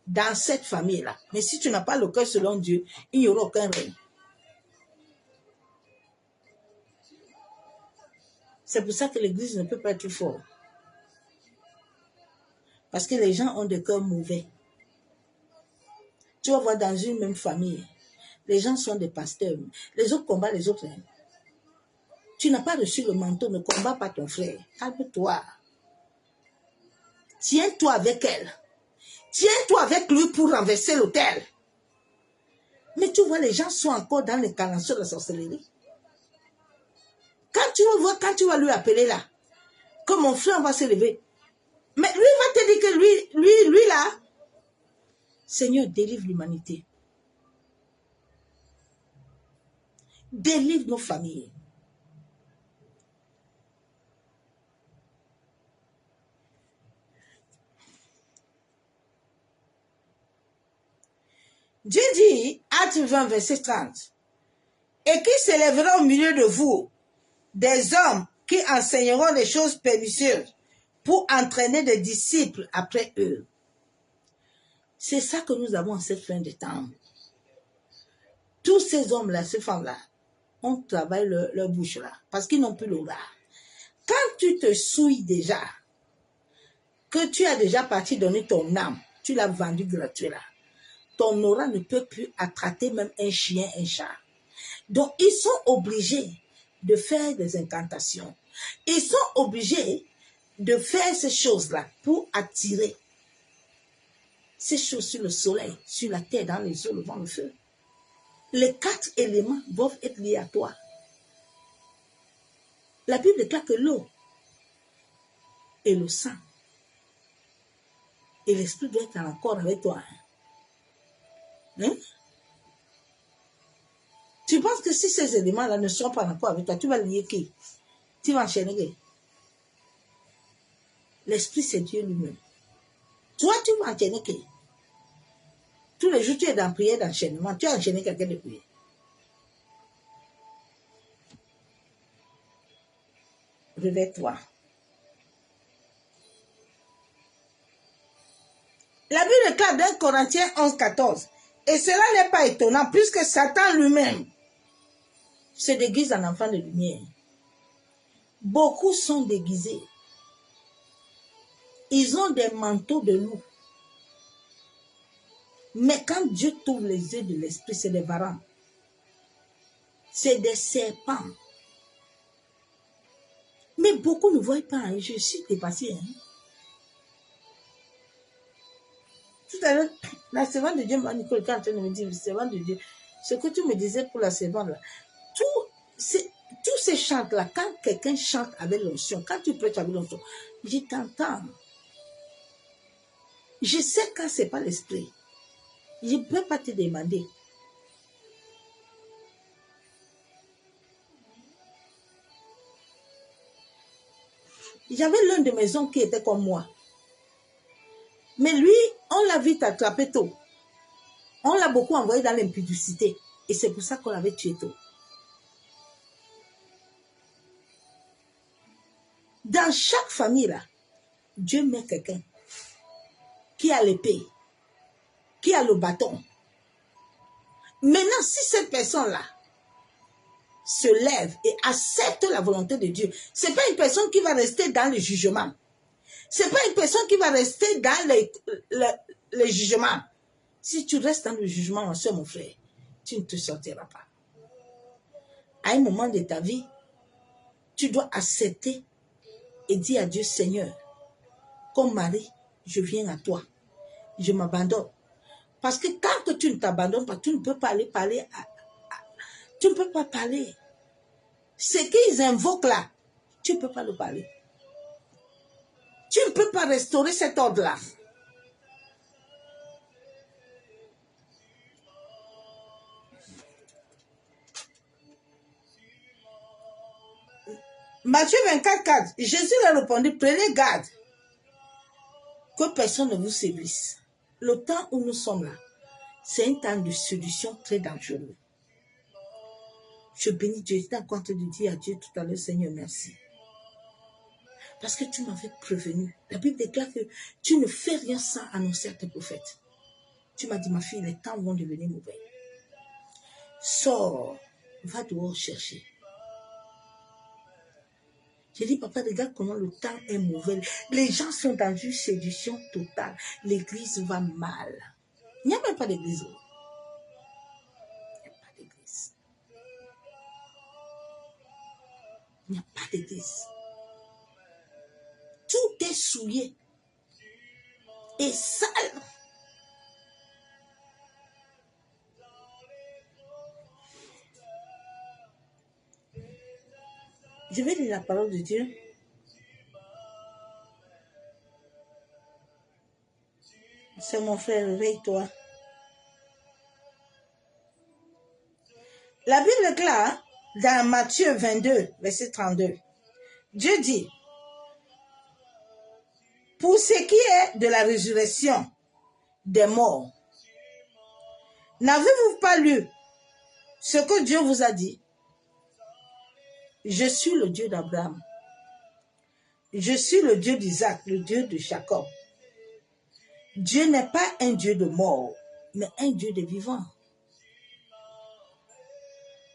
dans cette famille-là. Mais si tu n'as pas le cœur selon Dieu, il n'y aura aucun règne. C'est pour ça que l'église ne peut pas être forte. Parce que les gens ont des cœurs mauvais. Tu vas voir dans une même famille, les gens sont des pasteurs. Les autres combattent les autres. Tu n'as pas reçu le manteau, ne combat pas ton frère. Calme-toi. Tiens-toi avec elle. Tiens-toi avec lui pour renverser l'autel. Mais tu vois, les gens sont encore dans les calançons de la sorcellerie. Quand tu vas voir, quand tu vas lui appeler là, que mon frère va se lever, mais lui va te dire que lui là, Seigneur, délivre l'humanité. Délivre nos familles. Dieu dit, Acte 20, verset 30, et qui s'élèvera au milieu de vous des hommes qui enseigneront des choses pernicieuses pour entraîner des disciples après eux. C'est ça que nous avons en cette fin de temps. Tous ces hommes-là, ces femmes-là, on travaille leur bouche là, parce qu'ils n'ont plus l'aura. Quand tu te souilles déjà, que tu as déjà parti donner ton âme, tu l'as vendu gratuitement là, ton aura ne peut plus attraper même un chien, un chat. Donc, ils sont obligés de faire des incantations. Ils sont obligés de faire ces choses-là pour attirer ces choses sur le soleil, sur la terre, dans les eaux, le vent, le feu. Les 4 éléments doivent être liés à toi. La Bible déclare que l'eau et le sang et l'esprit doivent être en accord avec toi. Hein? Tu penses que si ces éléments-là ne sont pas en accord avec toi, tu vas lier qui? Tu vas enchaîner qui? L'esprit, c'est Dieu lui-même. Toi, tu vas enchaîner qui? Tous les jours, tu es dans prière d'enchaînement. Tu as enchaîné quelqu'un de prière. Réveille-toi. La Bible déclare dans Corinthiens 11, 14. Et cela n'est pas étonnant, puisque Satan lui-même se déguise en enfant de lumière. Beaucoup sont déguisés. Ils ont des manteaux de loup. Mais quand Dieu t'ouvre les yeux de l'esprit, c'est des varans. C'est des serpents. Mais beaucoup ne voient pas. Hein. Je suis dépassée. Hein. Tout à l'heure, la servante de Dieu, Nicole, était en train de me dire, servante de Dieu, ce que tu me disais pour la servante, là, tous ces chants-là, quand quelqu'un chante avec l'onction, quand tu prêches avec l'onction, je t'entends. Je sais quand ce n'est pas l'esprit. Je ne peux pas te demander. J'avais l'un de mes oncles qui était comme moi. Mais lui, on l'a vite attrapé tôt. On l'a beaucoup envoyé dans l'impudicité. Et c'est pour ça qu'on l'avait tué tôt. Dans chaque famille, là, Dieu met quelqu'un qui a l'épée, qui a le bâton. Maintenant, si cette personne-là se lève et accepte la volonté de Dieu, ce n'est pas une personne qui va rester dans le jugement. Ce n'est pas une personne qui va rester dans les jugements. Si tu restes dans le jugement, ma soeur, mon frère, tu ne te sortiras pas. À un moment de ta vie, tu dois accepter et dire à Dieu, Seigneur, comme Marie, je viens à toi. Je m'abandonne. Parce que quand que tu ne t'abandonnes pas, tu ne peux pas aller parler. Tu ne peux pas parler. Ce qu'ils invoquent là, tu ne peux pas le parler. Tu ne peux pas restaurer cet ordre-là. Matthieu 24, 4, Jésus leur répondit, prenez garde que personne ne vous séduise. Le temps où nous sommes là, c'est un temps de séduction très dangereux. Je bénis Dieu. J'étais en train de dire à Dieu tout à l'heure, Seigneur, merci. Parce que tu m'avais prévenu. La Bible déclare que tu ne fais rien sans annoncer à tes prophètes. Tu m'as dit, ma fille, les temps vont devenir mauvais. Sors, va dehors chercher. J'ai dit, papa, regarde comment le temps est mauvais. Les gens sont dans une séduction totale. L'église va mal. Il n'y a même pas d'église. Il n'y a pas d'église. Il n'y a pas d'église. Tout est souillé et sale. Je vais lire la parole de Dieu. C'est mon frère, réveille-toi. La Bible déclare dans Matthieu 22, verset 32. Dieu dit, pour ce qui est de la résurrection des morts, n'avez-vous pas lu ce que Dieu vous a dit? Je suis le Dieu d'Abraham. Je suis le Dieu d'Isaac, le Dieu de Jacob. Dieu n'est pas un Dieu de mort, mais un Dieu de vivants.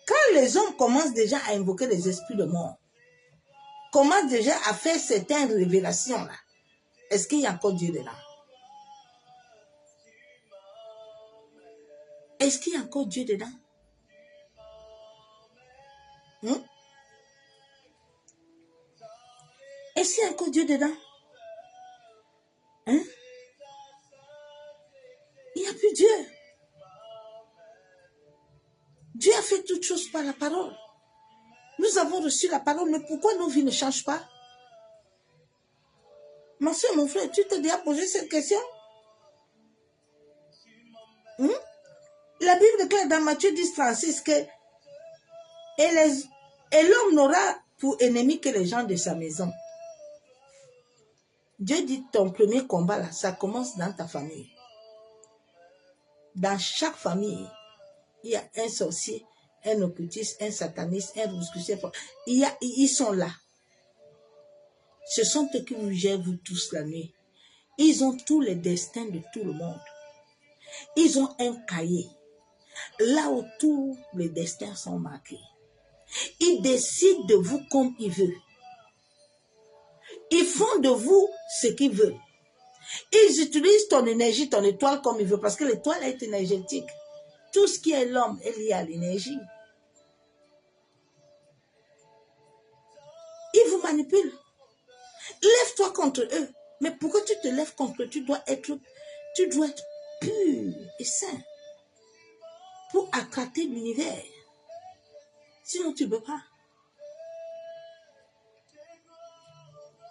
Quand les hommes commencent déjà à invoquer les esprits de mort, commencent déjà à faire certaines révélations-là, est-ce qu'il y a encore Dieu dedans? Est-ce qu'il y a encore Dieu dedans? Est-ce qu'il y a encore Dieu dedans? Il n'y a plus Dieu. Dieu a fait toutes choses par la parole. Nous avons reçu la parole, mais pourquoi nos vies ne changent pas? Ma soeur, mon frère, tu t'es déjà posé cette question? La Bible déclare dans Matthieu 10, 36 que et l'homme n'aura pour ennemi que les gens de sa maison. Dieu dit ton premier combat là, ça commence dans ta famille. Dans chaque famille, il y a un sorcier, un occultiste, un sataniste, un rouge-coussier. Ils sont là. Ce sont eux qui vous gèrent, vous tous, la nuit. Ils ont tous les destins de tout le monde. Ils ont un cahier. Là où tous les destins sont marqués. Ils décident de vous comme ils veulent. Ils font de vous ce qu'ils veulent. Ils utilisent ton énergie, ton étoile comme ils veulent, parce que l'étoile est énergétique. Tout ce qui est l'homme est lié à l'énergie. Ils vous manipulent. Lève-toi contre eux. Mais pourquoi tu te lèves contre eux? Tu dois être pur et saint pour accrater l'univers. Sinon, tu ne peux pas.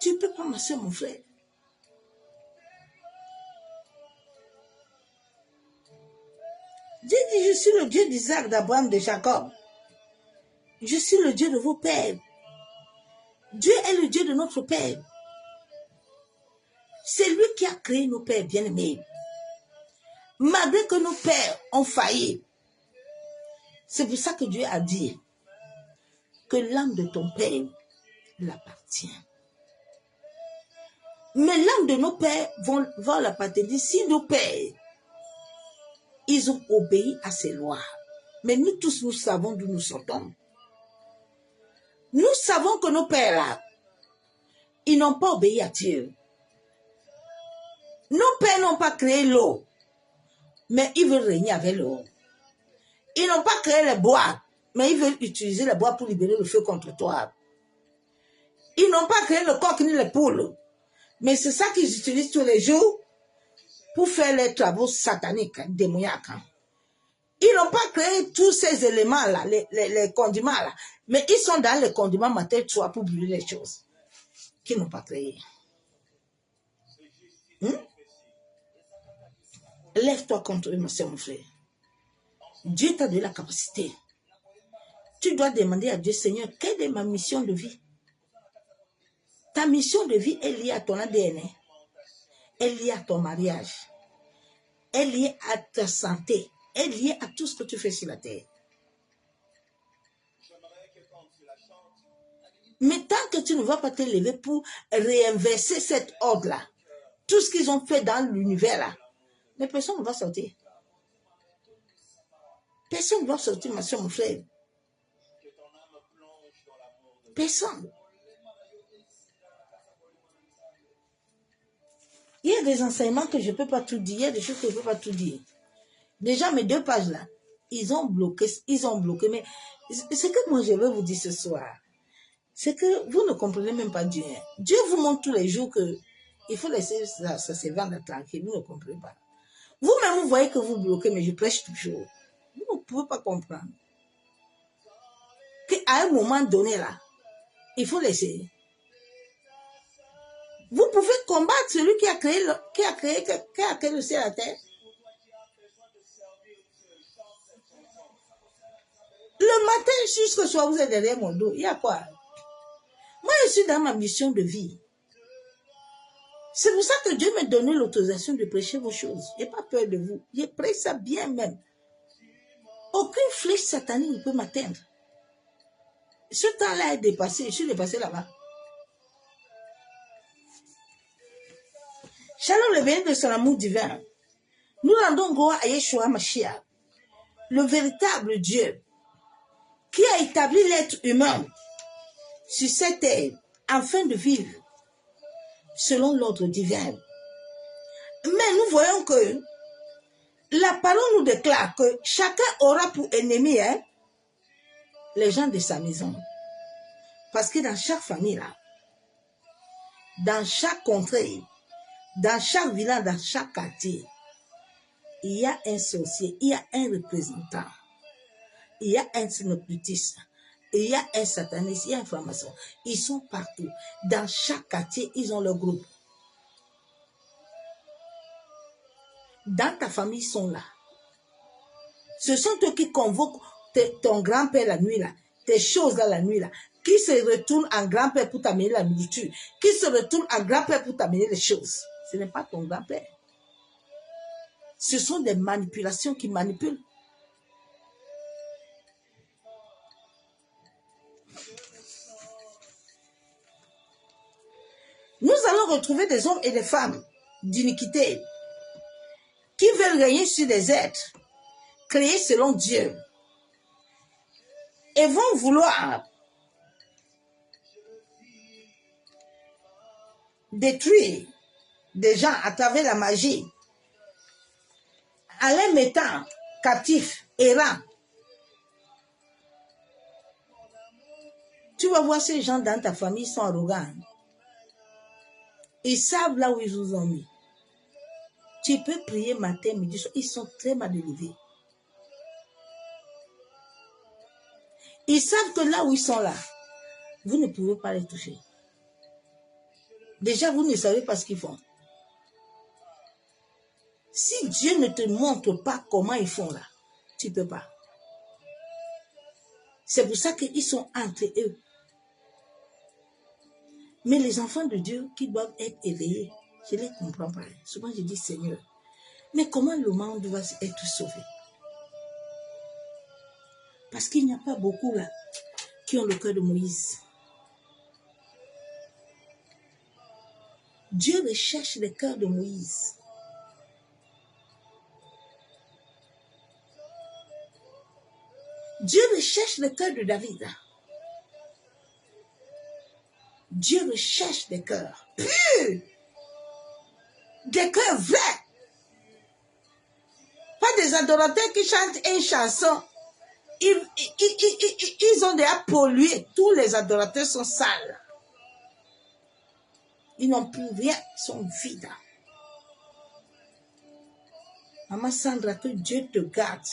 Tu ne peux pas, ma soeur, mon frère. Dieu dit, je suis le Dieu d'Isaac, d'Abraham, de Jacob. Je suis le Dieu de vos pères. Dieu est le Dieu de notre Père. C'est lui qui a créé nos pères bien-aimés. Malgré que nos pères ont failli, c'est pour ça que Dieu a dit que l'âme de ton père l'appartient. Mais l'âme de nos pères va l'appartenir si nos pères, ils ont obéi à ses lois. Mais nous tous, nous savons d'où nous sortons. Nous savons que nos pères, là, ils n'ont pas obéi à Dieu. Nos pères n'ont pas créé l'eau, mais ils veulent régner avec l'eau. Ils n'ont pas créé les bois, mais ils veulent utiliser les bois pour libérer le feu contre toi. Ils n'ont pas créé le coq ni les poules, mais c'est ça qu'ils utilisent tous les jours pour faire les travaux sataniques, démoniaques. Ils n'ont pas créé tous ces éléments-là, les condiments-là, mais ils sont dans les condiments matin et soir pour brûler les choses qu'ils n'ont pas créées. Lève-toi contre eux, ma soeur, mon frère. Dieu t'a donné la capacité. Tu dois demander à Dieu, Seigneur, quelle est ma mission de vie? Ta mission de vie est liée à ton ADN, est liée à ton mariage, est liée à ta santé, est liée à tout ce que tu fais sur la terre. Mais tant que tu ne vas pas te lever pour réinverser cet ordre-là, tout ce qu'ils ont fait dans l'univers-là, mais personne ne va sortir. Personne ne va sortir, ma soeur, mon frère. Personne. Il y a des enseignements que je ne peux pas tout dire, il y a des choses que je ne peux pas tout dire. Déjà, mes 2 pages-là, ils ont bloqué. Mais ce que moi, je veux vous dire ce soir, c'est que vous ne comprenez même pas Dieu. Dieu vous montre tous les jours que il faut laisser ça se vendre tranquille. Vous ne comprenez pas. Vous-même, vous voyez que vous bloquez, mais je prêche toujours. Vous ne pouvez pas comprendre qu'à un moment donné, là, il faut laisser. Vous pouvez combattre celui qui a créé le ciel et la terre. Le matin jusqu'au soir, vous êtes derrière mon dos. Il y a quoi? Moi, je suis dans ma mission de vie. C'est pour ça que Dieu m'a donné l'autorisation de prêcher vos choses. Je n'ai pas peur de vous. Je prêche ça bien même. Aucune flèche satanique ne peut m'atteindre. Ce temps-là est dépassé. Je suis dépassé là-bas. Shalom, le béni de son amour divin. Nous rendons gloire à Yeshua Mashiach, le véritable Dieu, qui a établi l'être humain sur cette terre afin de vivre selon l'ordre divin. Mais nous voyons que la parole nous déclare que chacun aura pour ennemi les gens de sa maison. Parce que dans chaque famille, là, dans chaque contrée, dans chaque village, dans chaque quartier, il y a un sorcier, il y a un représentant, il y a un synoptiste, il y a un sataniste, il y a un franc-maçon. Ils sont partout. Dans chaque quartier, ils ont leur groupe. Dans ta famille, ils sont là. Ce sont eux qui convoquent ton grand-père la nuit là, tes choses là la nuit là, qui se retournent en grand-père pour t'amener la nourriture, qui se retournent en grand-père pour t'amener les choses. Ce n'est pas ton grand-père. Ce sont des manipulations qui manipulent. Nous allons retrouver des hommes et des femmes d'iniquité qui veulent régner sur des êtres créés selon Dieu et vont vouloir détruire des gens à travers la magie en les mettant captifs, errants. Tu vas voir ces gens dans ta famille, ils sont arrogants. Ils savent là où ils vous ont mis. Tu peux prier matin, midi, soir. Ils sont très mal élevés. Ils savent que là où ils sont là, vous ne pouvez pas les toucher. Déjà, vous ne savez pas ce qu'ils font. Si Dieu ne te montre pas comment ils font là, tu ne peux pas. C'est pour ça qu'ils sont entre eux. Mais les enfants de Dieu qui doivent être éveillés, je ne les comprends pas. Souvent, je dis, Seigneur, mais comment le monde doit être sauvé? Parce qu'il n'y a pas beaucoup là qui ont le cœur de Moïse. Dieu recherche le cœur de Moïse. Dieu recherche le cœur de David. Dieu recherche des cœurs purs, des cœurs vrais. Pas des adorateurs qui chantent une chanson. Ils ont déjà pollué. Tous les adorateurs sont sales. Ils n'ont plus rien, ils sont vides. Maman Sandra, que Dieu te garde.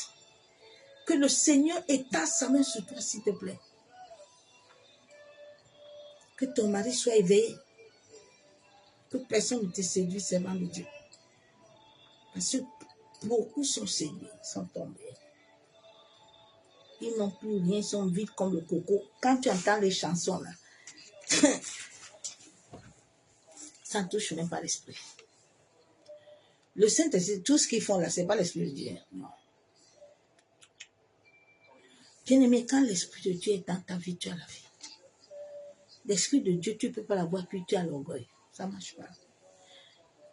Que le Seigneur étende sa main sur toi, s'il te plaît. Que ton mari soit éveillé. Que personne ne te séduise, servant de Dieu. Parce que beaucoup sont séduits, sont tombés. Ils n'ont plus rien, ils sont vides comme le coco. Quand tu entends les chansons là, ça ne touche même pas l'esprit. Le Saint-Esprit, tout ce qu'ils font là, ce n'est pas l'Esprit de Dieu. Non. Bien-aimé, quand l'Esprit de Dieu est dans ta vie, tu as la vie. l'Esprit de Dieu, tu ne peux pas l'avoir, puis tu as l'orgueil. Ça ne marche pas.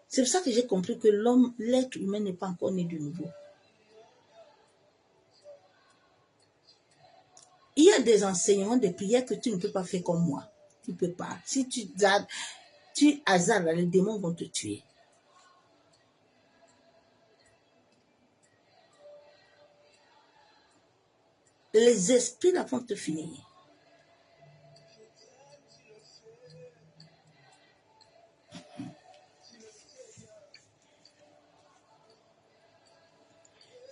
C'est pour ça que j'ai compris que l'homme, l'être humain n'est pas encore né de nouveau. Il y a des enseignements, des prières que tu ne peux pas faire comme moi. Tu ne peux pas. Si tu hasardes, les démons vont te tuer. Les esprits là vont te finir.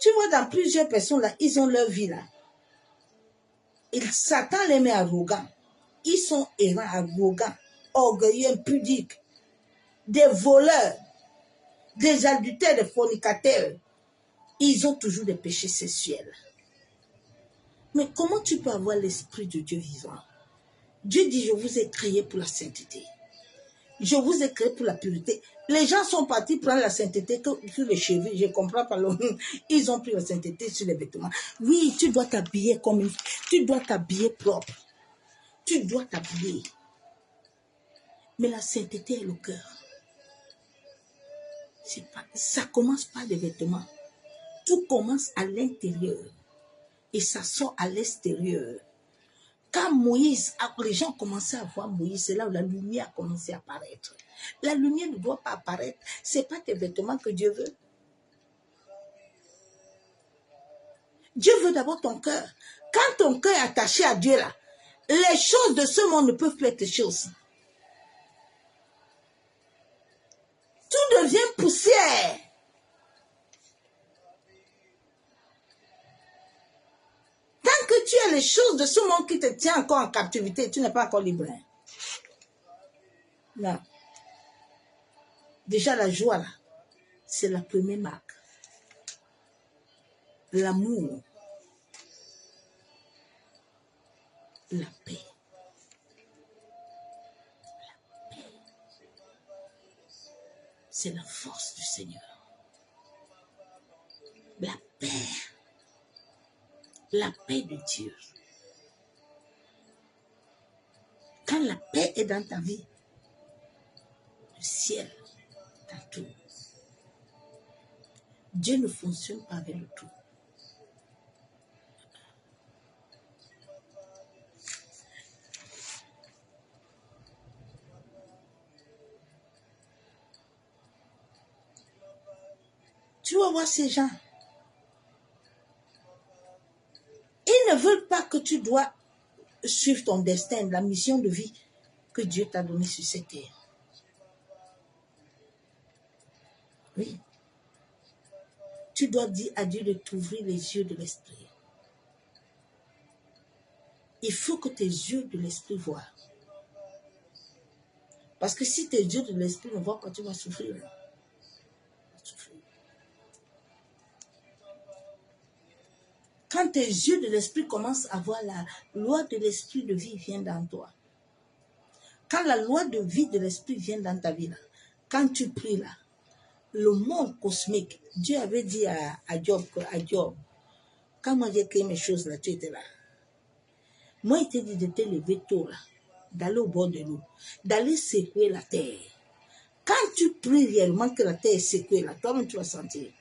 Tu vois, dans plusieurs personnes là, ils ont leur vie là. Satan les met arrogants. Ils sont errants, arrogants, orgueilleux, impudiques, des voleurs, des adultères, des fornicateurs. Ils ont toujours des péchés sexuels. Mais comment tu peux avoir l'Esprit de Dieu vivant? Dieu dit, je vous ai créé pour la sainteté. Je vous ai créé pour la pureté. Les gens sont partis prendre la sainteté sur les cheveux. Je ne comprends pas. Ils ont pris la sainteté sur les vêtements. Oui, tu dois t'habiller comme tu dois t'habiller propre. Tu dois t'habiller. Mais la sainteté est le cœur. Ça commence par des vêtements. Tout commence à l'intérieur. Et ça sort à l'extérieur. Quand Moïse, les gens commençaient à voir Moïse, c'est là où la lumière a commencé à apparaître. La lumière ne doit pas apparaître. Ce n'est pas tes vêtements que Dieu veut. Dieu veut d'abord ton cœur. Quand ton cœur est attaché à Dieu, là, les choses de ce monde ne peuvent plus être choses. Tout devient poussière. Tant que tu as les choses de ce monde qui te tiennent encore en captivité, tu n'es pas encore libre. Non. Déjà, la joie, là, c'est la première marque. L'amour. La paix. La paix. C'est la force du Seigneur. La paix. La paix de Dieu. Quand la paix est dans ta vie, le ciel t'entoure. Dieu ne fonctionne pas avec le tout. Tu vas voir ces gens. Ils ne veulent pas que tu dois suivre ton destin, la mission de vie que Dieu t'a donnée sur cette terre. Oui. Tu dois dire à Dieu de t'ouvrir les yeux de l'esprit. Il faut que tes yeux de l'esprit voient. Parce que si tes yeux de l'esprit ne voient pas, tu vas souffrir. Quand tes yeux de l'esprit commencent à voir, la loi de l'esprit de vie vient dans toi. Quand la loi de vie de l'esprit vient dans ta vie, là, quand tu pries là, le monde cosmique, Dieu avait dit à Job, quand moi j'ai créé mes choses là, tu étais là. Moi, il t'a dit de te lever tôt là, d'aller au bord de l'eau, d'aller secouer la terre. Quand tu pries réellement que la terre est secouée là, toi-même tu vas sentir.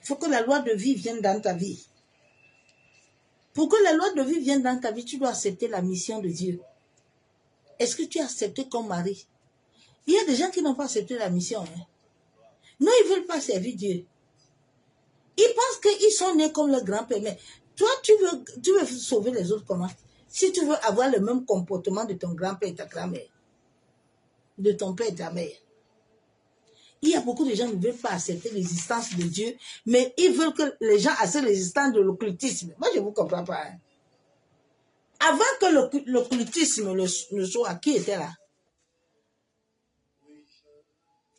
Il faut que la loi de vie vienne dans ta vie. Pour que la loi de vie vienne dans ta vie, tu dois accepter la mission de Dieu. Est-ce que tu as accepté comme mari? Il y a des gens qui n'ont pas accepté la mission. Hein? Non, ils ne veulent pas servir Dieu. Ils pensent qu'ils sont nés comme leur grand-père. Mais toi, tu veux sauver les autres comment? Si tu veux avoir le même comportement de ton grand-père et ta grand-mère, de ton père et ta mère. Il y a beaucoup de gens qui ne veulent pas accepter l'existence de Dieu, mais ils veulent que les gens acceptent l'existence de l'occultisme. Moi, je ne vous comprends pas. Hein. Avant que l'occultisme ne soit, qui était là?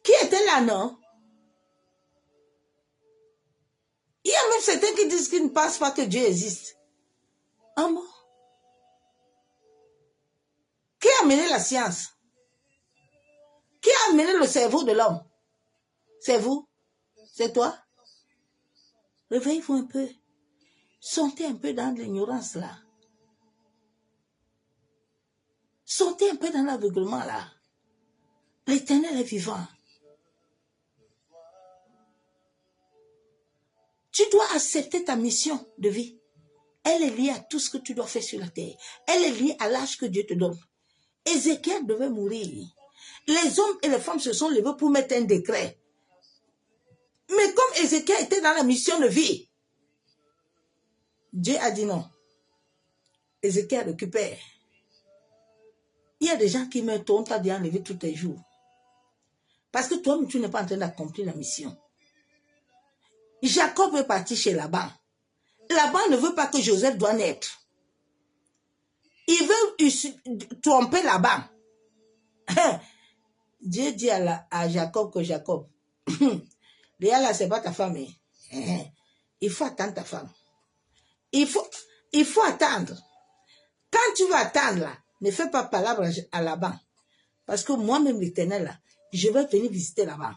Qui était là, non? Il y a même certains qui disent qu'ils ne pensent pas que Dieu existe. Ah bon? Qui a amené la science? Qui a amené le cerveau de l'homme? C'est vous? C'est toi? Réveillez-vous un peu. Sortez un peu dans l'ignorance là. Sortez un peu dans l'aveuglement là. L'Éternel est vivant. Tu dois accepter ta mission de vie. Elle est liée à tout ce que tu dois faire sur la terre. Elle est liée à l'âge que Dieu te donne. Ézéchiel devait mourir. Les hommes et les femmes se sont levés pour mettre un décret. Mais comme Ézéchiel était dans la mission de vie, Dieu a dit non. Ézéchiel récupère. Il y a des gens qui meurent tôt, on t'a dit enlever tous tes jours. Parce que toi-même, tu n'es pas en train d'accomplir la mission. Jacob est parti chez Laban. Laban ne veut pas que Joseph doit naître. Il veut tromper Laban. Dieu dit à Jacob que Jacob, Léa là, c'est pas ta femme. Il faut attendre ta femme. Il faut attendre. Quand tu vas attendre là, ne fais pas palabre à Laban. Parce que moi-même, l'Éternel, là, je vais venir visiter Laban.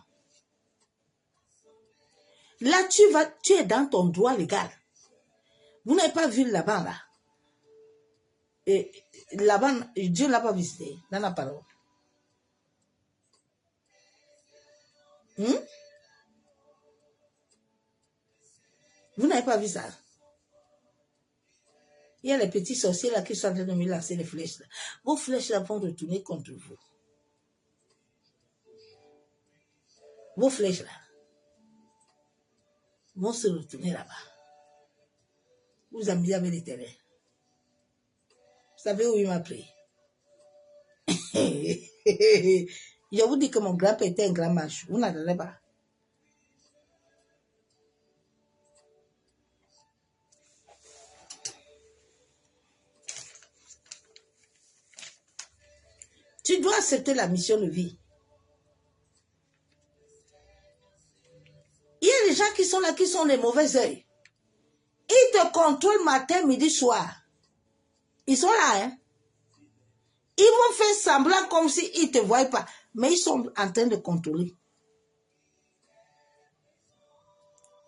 Là, tu es dans ton droit légal. Vous n'avez pas vu Laban là. Et Laban, Dieu ne l'a pas visité dans la parole. Vous n'avez pas vu ça. Il y a les petits sorciers là qui sont en train de me lancer les flèches là. Vos flèches là vont retourner contre vous. Vos flèches là vont se retourner là-bas. Vous amusez avec l'Éternel. Vous savez où il m'a pris? Je vous dis que mon grand-père était un grand macho. Vous n'entendez pas? Tu dois accepter la mission de vie. Il y a des gens qui sont là, qui sont les mauvais œils. Ils te contrôlent matin, midi, soir. Ils sont là, hein. Ils vont faire semblant comme s'ils ne te voient pas. Mais ils sont en train de contrôler.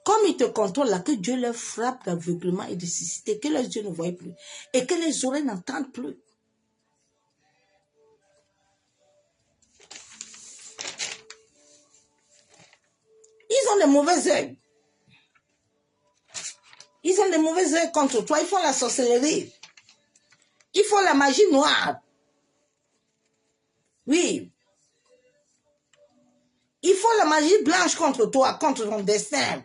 Comme ils te contrôlent là, que Dieu leur frappe d'aveuglement et de cécité, que leurs yeux ne voient plus. Et que les oreilles n'entendent plus. Ils ont des mauvais œils. Ils ont des mauvais œils contre toi. Ils font la sorcellerie. Ils font la magie noire. Oui. Ils font la magie blanche contre toi, contre ton destin.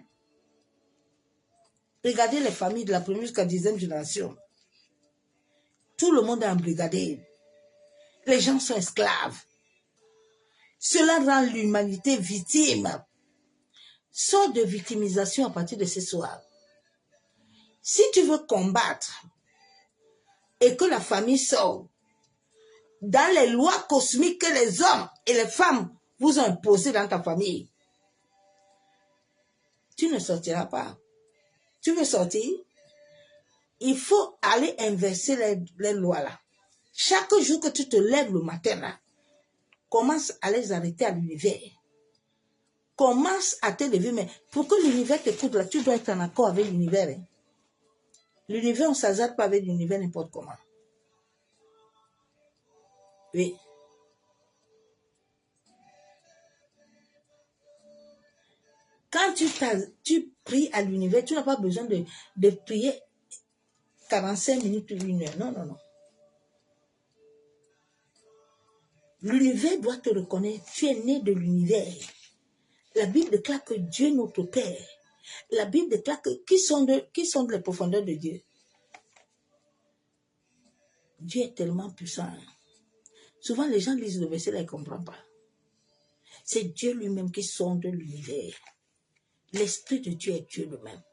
Regardez les familles de la première jusqu'à la 10e génération. Tout le monde est embrigadé. Les gens sont esclaves. Cela rend l'humanité victime. Sors de victimisation à partir de ce soir. Si tu veux combattre et que la famille sort dans les lois cosmiques que les hommes et les femmes vous ont imposées dans ta famille, tu ne sortiras pas. Tu veux sortir? Il faut aller inverser les lois là. Chaque jour que tu te lèves le matin là, commence à les arrêter à l'univers. Commence à te lever, mais pour que l'univers t'écoute là, tu dois être en accord avec l'univers. Hein. L'univers, on ne s'hasarde pas avec l'univers n'importe comment. Oui. Quand tu pries à l'univers, tu n'as pas besoin de prier 45 minutes ou 1 heure. Non, non, non. L'univers doit te reconnaître. Tu es né de l'univers. La Bible déclare que Dieu est notre Père. La Bible déclare que qui sont les profondeurs de Dieu. Dieu est tellement puissant. Souvent, les gens lisent le verset là, ils ne comprennent pas. C'est Dieu lui-même qui sonde l'univers. L'Esprit de Dieu est Dieu lui-même.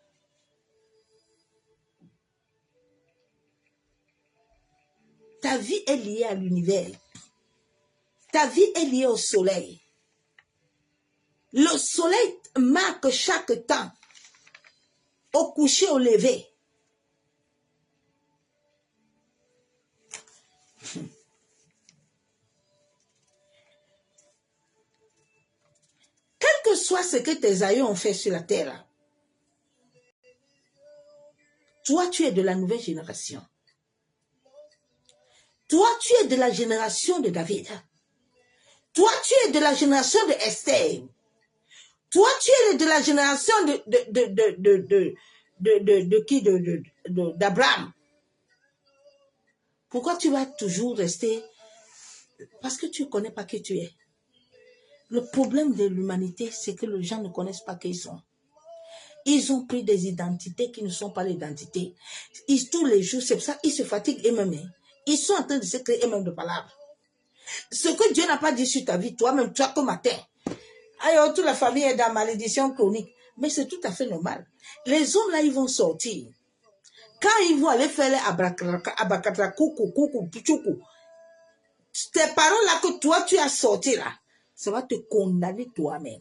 Ta vie est liée à l'univers. Ta vie est liée au soleil. Le soleil marque chaque temps, au coucher, au lever. Quel que soit ce que tes aïeux ont fait sur la terre, Toi, tu es de la nouvelle génération. Toi, tu es de la génération de David. Toi, tu es de la génération de Esther. Toi, tu es de la génération d'Abraham. Pourquoi tu vas toujours rester? Parce que tu ne connais pas qui tu es. Le problème de l'humanité, c'est que les gens ne connaissent pas qui ils sont. Ils ont pris des identités qui ne sont pas l'identité. Tous les jours, c'est pour ça qu'ils se fatiguent eux-mêmes. Ils sont en train de se créer eux-mêmes de palabres. Ce que Dieu n'a pas dit sur ta vie, toi-même, toi, comme matin. Alors, toute la famille est dans malédiction chronique. Mais c'est tout à fait normal. Les hommes, là, ils vont sortir. Quand ils vont aller faire les abakatra, coucou, pichoukou, tes paroles là que toi, tu as sorti là, ça va te condamner toi-même.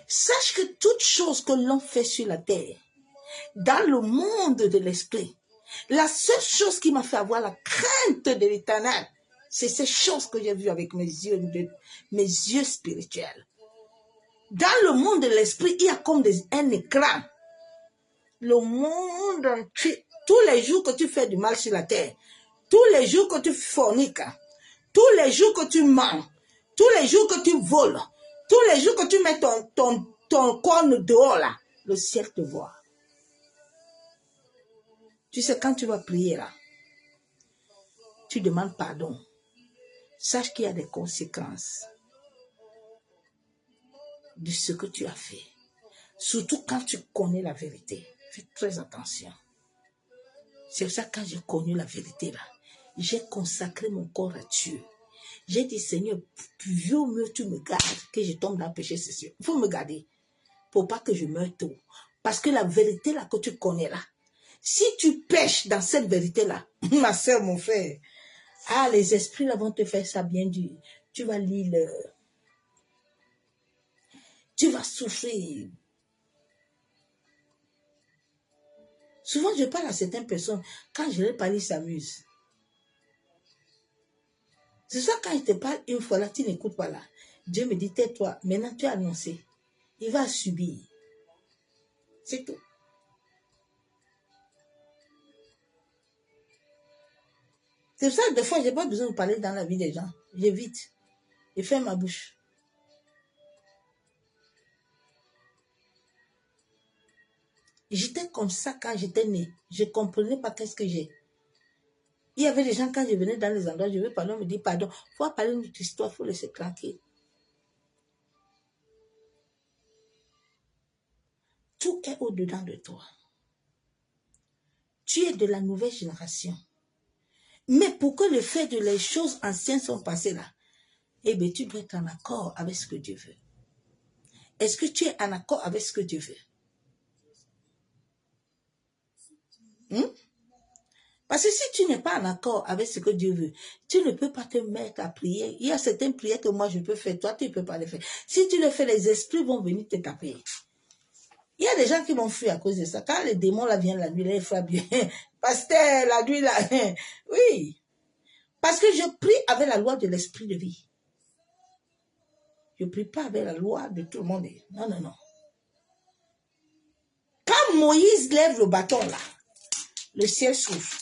Sache que toute chose que l'on fait sur la terre, dans le monde de l'esprit, la seule chose qui m'a fait avoir la crainte de l'Éternel, c'est ces choses que j'ai vues avec mes yeux spirituels. Dans le monde de l'esprit, il y a comme un écran. Le monde entier, tous les jours que tu fais du mal sur la terre, tous les jours que tu forniques, tous les jours que tu mens, tous les jours que tu voles, tous les jours que tu mets ton corne dehors là, le ciel te voit. Tu sais, quand tu vas prier là, tu demandes pardon. Sache qu'il y a des conséquences de ce que tu as fait. Surtout quand tu connais la vérité. Fais très attention. C'est pour ça que quand j'ai connu la vérité là, j'ai consacré mon corps à Dieu. J'ai dit, Seigneur, plus mieux tu me gardes que je tombe dans le péché, c'est sûr. Il faut me garder pour pas que je meure tôt. Parce que la vérité là que tu connais là, si tu pêches dans cette vérité là, ma soeur, mon frère, les esprits là vont te faire ça bien dur. Tu vas lire, tu vas souffrir. Souvent, je parle à certaines personnes, quand je leur parle, ils s'amusent. C'est ça, quand je te parle une fois là, tu n'écoutes pas là. Dieu me dit, tais-toi, maintenant tu as annoncé. Il va subir. C'est tout. C'est pour ça que des fois, je n'ai pas besoin de parler dans la vie des gens. J'évite. Je ferme ma bouche. J'étais comme ça quand j'étais née. Je ne comprenais pas qu'est-ce que j'ai. Il y avait des gens, quand je venais dans les endroits, je veux pardon, me dire pardon. Il faut parler de notre histoire, il faut laisser tranquille. Tout est au-dedans de toi. Tu es de la nouvelle génération. Mais pour que le fait de les choses anciennes sont passées là, eh bien, tu dois être en accord avec ce que Dieu veut. Est-ce que tu es en accord avec ce que Dieu veut? Parce que si tu n'es pas en accord avec ce que Dieu veut, tu ne peux pas te mettre à prier. Il y a certaines prières que moi je peux faire, toi tu ne peux pas les faire. Si tu le fais, les esprits vont venir te taper. Il y a des gens qui vont fuir à cause de ça. Quand les démons là viennent la nuit, là, ils frappent bien. Pasteur, la nuit là, oui. Parce que je prie avec la loi de l'esprit de vie. Je ne prie pas avec la loi de tout le monde. Non, non, non. Quand Moïse lève le bâton là, le ciel s'ouvre.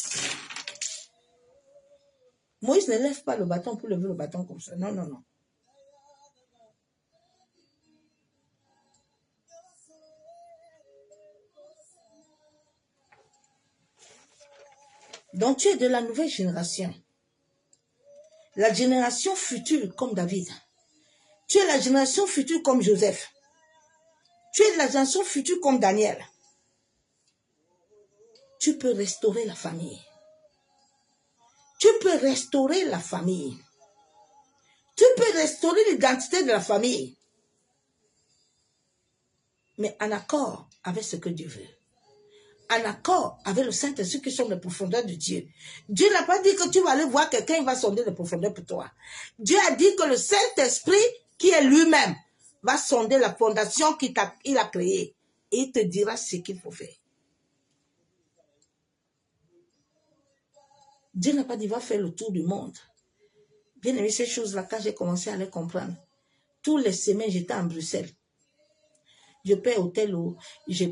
Moïse ne lève pas le bâton pour lever le bâton comme ça. Non, non, non. Donc tu es de la nouvelle génération. La génération future comme David. Tu es la génération future comme Joseph. Tu es de la génération future comme Daniel. Tu peux restaurer la famille. Tu peux restaurer la famille. Tu peux restaurer l'identité de la famille. Mais en accord avec ce que Dieu veut. En accord avec le Saint-Esprit qui sont les profondeurs de Dieu. Dieu n'a pas dit que tu vas aller voir quelqu'un, il va sonder les profondeurs pour toi. Dieu a dit que le Saint-Esprit, qui est lui-même, va sonder la fondation qu'il a créée. Et il te dira ce qu'il faut faire. Dieu n'a pas dit va faire le tour du monde. Bien aimé, ces choses-là, quand j'ai commencé à les comprendre, tous les semaines, j'étais en Bruxelles. Je paye hôtel, je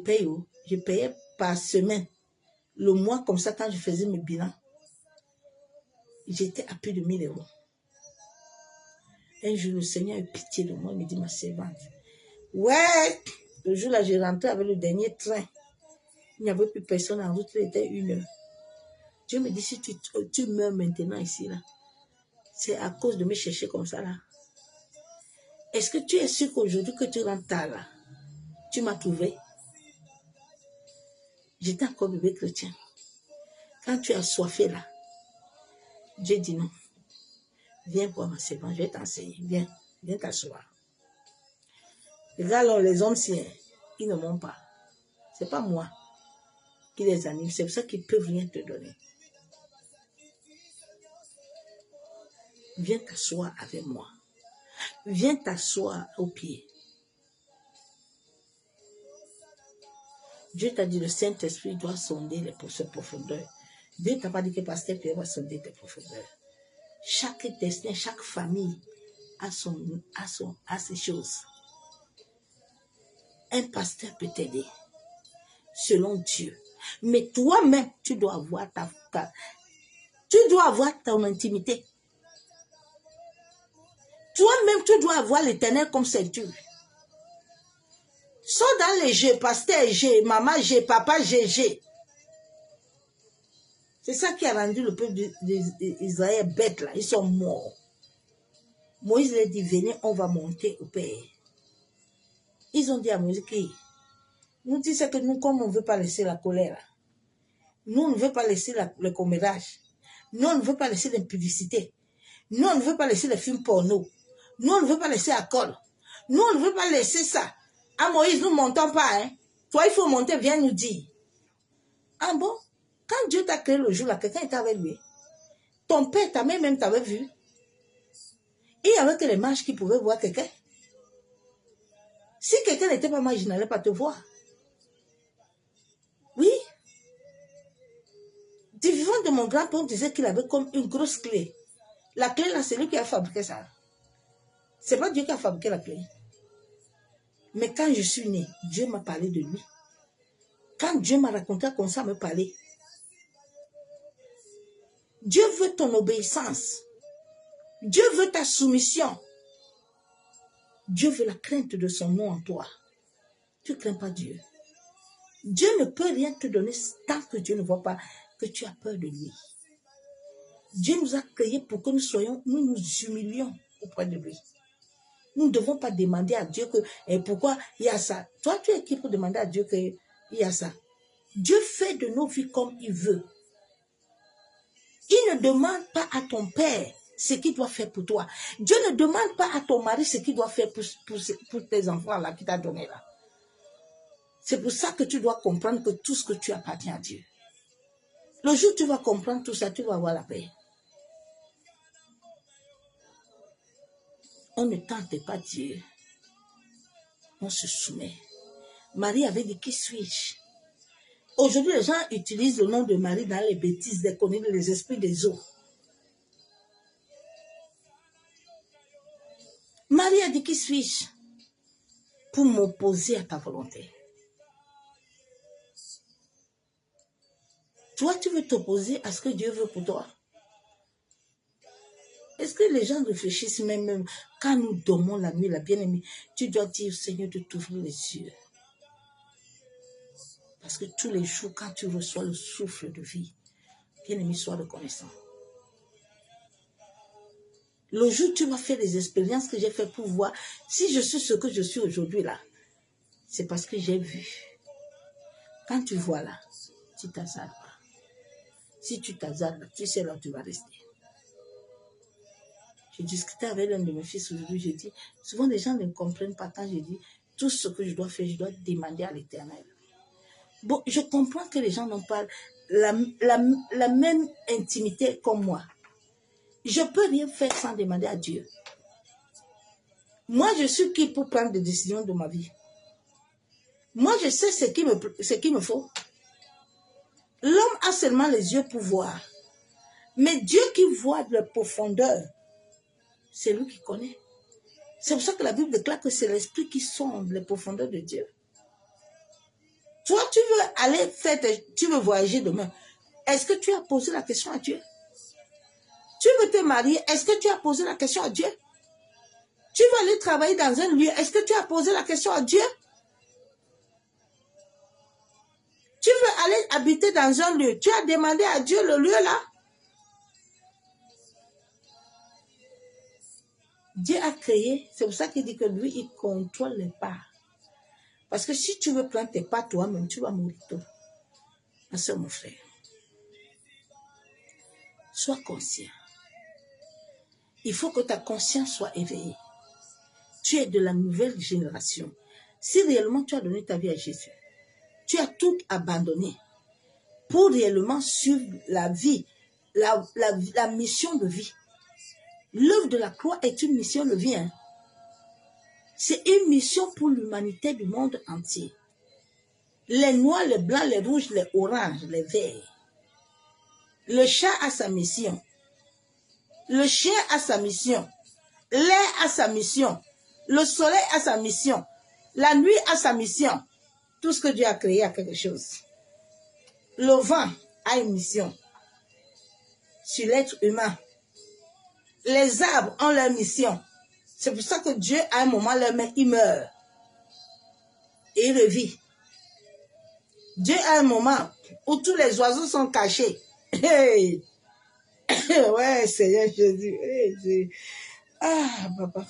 payais par semaine. Le mois, comme ça, quand je faisais mes bilans, j'étais à plus de 1000 euros. Un jour, le Seigneur a eu pitié de moi, il me dit, ma servante, ouais, le jour-là, j'ai rentré avec le dernier train. Il n'y avait plus personne en route, il était 1 heure. Dieu me dit, si tu meurs maintenant ici, là, c'est à cause de me chercher comme ça, là. Est-ce que tu es sûr qu'aujourd'hui que tu rentres tard, là, tu m'as trouvé? J'étais encore bébé chrétien. Quand tu as soifé, là, Dieu dit non. Viens voir ma servante, je vais t'enseigner. Viens t'asseoir. Regarde, les hommes, ils ne m'ont pas. Ce n'est pas moi qui les anime. C'est pour ça qu'ils ne peuvent rien te donner. Viens t'asseoir avec moi. Viens t'asseoir au pied. Dieu t'a dit, le Saint-Esprit doit sonder les profondeurs. Dieu ne t'a pas dit que pasteur Pierre va sonder tes profondeurs. Chaque destin, chaque famille a ses choses. Un pasteur peut t'aider selon Dieu. Mais toi-même, tu dois avoir ton intimité. Toi-même, tu dois avoir l'Éternel comme ceinture. Sors dans les jeux, pasteur, j'ai, maman, j'ai, papa, j'ai. C'est ça qui a rendu le peuple d'Israël bête là. Ils sont morts. Moïse leur dit, venez, on va monter au Père. Ils ont dit à Moïse, nous disons que nous, comme on ne veut pas laisser la colère, nous, on ne veut pas laisser le commérage. Nous, on ne veut pas laisser l'impudicité. Nous, on ne veut pas laisser les films porno. Nous, on ne veut pas laisser la colle. Nous, on ne veut pas laisser ça. Ah, Moïse, nous ne montons pas. Hein. Toi, il faut monter, viens nous dire. Ah bon? Quand Dieu t'a créé le jour-là, quelqu'un était avec lui. Ton père, ta mère même t'avait vu. Il n'y avait que les mages qui pouvaient voir quelqu'un. Si quelqu'un n'était pas mage, il n'allait pas te voir. Oui. Du vivant de mon grand-père, on disait qu'il avait comme une grosse clé. La clé, là, c'est lui qui a fabriqué ça. Ce n'est pas Dieu qui a fabriqué la clé. Mais quand je suis née, Dieu m'a parlé de lui. Quand Dieu m'a raconté comme ça, me parler. Dieu veut ton obéissance. Dieu veut ta soumission. Dieu veut la crainte de son nom en toi. Tu ne crains pas Dieu. Dieu ne peut rien te donner tant que Dieu ne voit pas que tu as peur de lui. Dieu nous a créés pour que nous nous humilions auprès de lui. Nous ne devons pas demander à Dieu pourquoi il y a ça. Toi, tu es qui pour demander à Dieu qu'il y a ça? Dieu fait de nos vies comme il veut. Il ne demande pas à ton père ce qu'il doit faire pour toi. Dieu ne demande pas à ton mari ce qu'il doit faire pour tes enfants là qu'il t'a donné là. C'est pour ça que tu dois comprendre que tout ce que tu appartient à Dieu. Le jour où tu vas comprendre tout ça, tu vas avoir la paix. On ne tente pas Dieu. On se soumet. Marie avait dit, qui suis-je? Aujourd'hui, les gens utilisent le nom de Marie dans les bêtises, les esprits des eaux. Marie a dit, qui suis-je? Pour m'opposer à ta volonté. Toi, tu veux t'opposer à ce que Dieu veut pour toi. Est-ce que les gens réfléchissent même quand nous dormons la nuit, la bien-aimée, tu dois dire au Seigneur de t'ouvrir les yeux. Parce que tous les jours, quand tu reçois le souffle de vie, bien-aimé, sois reconnaissant. Le jour où tu vas faire les expériences que j'ai fait pour voir si je suis ce que je suis aujourd'hui là, c'est parce que j'ai vu. Quand tu vois là, tu t'hasardes pas. Si tu t'hasardes, tu sais là où tu vas rester. Je discutais avec l'un de mes fils aujourd'hui, je dis, souvent les gens ne comprennent pas quand je dis, tout ce que je dois faire, je dois demander à l'Éternel. Bon, je comprends que les gens n'ont pas la même intimité comme moi. Je ne peux rien faire sans demander à Dieu. Moi, je suis qui pour prendre des décisions de ma vie? Moi, je sais ce qu'il me faut. L'homme a seulement les yeux pour voir. Mais Dieu qui voit de la profondeur, C'est lui qui connaît. C'est pour ça que la Bible déclare que c'est l'esprit qui sonde les profondeurs de Dieu. Toi, tu veux aller faire, tu veux voyager demain. Est-ce que tu as posé la question à Dieu? Tu veux te marier? Est-ce que tu as posé la question à Dieu? Tu veux aller travailler dans un lieu? Est-ce que tu as posé la question à Dieu? Tu veux aller habiter dans un lieu? Tu as demandé à Dieu le lieu là? Dieu a créé, c'est pour ça qu'il dit que lui, il contrôle les parts. Parce que si tu veux prendre tes parts toi-même, tu vas mourir tôt. Ma soeur, mon frère, sois conscient. Il faut que ta conscience soit éveillée. Tu es de la nouvelle génération. Si réellement tu as donné ta vie à Jésus, tu as tout abandonné pour réellement suivre la vie, la mission de vie. L'œuvre de la croix est une mission de vie. Hein? C'est une mission pour l'humanité du monde entier. Les noirs, les blancs, les rouges, les oranges, les verts. Le chat a sa mission. Le chien a sa mission. L'air a sa mission. Le soleil a sa mission. La nuit a sa mission. Tout ce que Dieu a créé a quelque chose. Le vent a une mission sur l'être humain. Les arbres ont leur mission. C'est pour ça que Dieu, à un moment, leur met, il meurt. Et il revit. Dieu, a un moment où tous les oiseaux sont cachés. Hey! Ouais, Seigneur Jésus. Hey, ah, papa.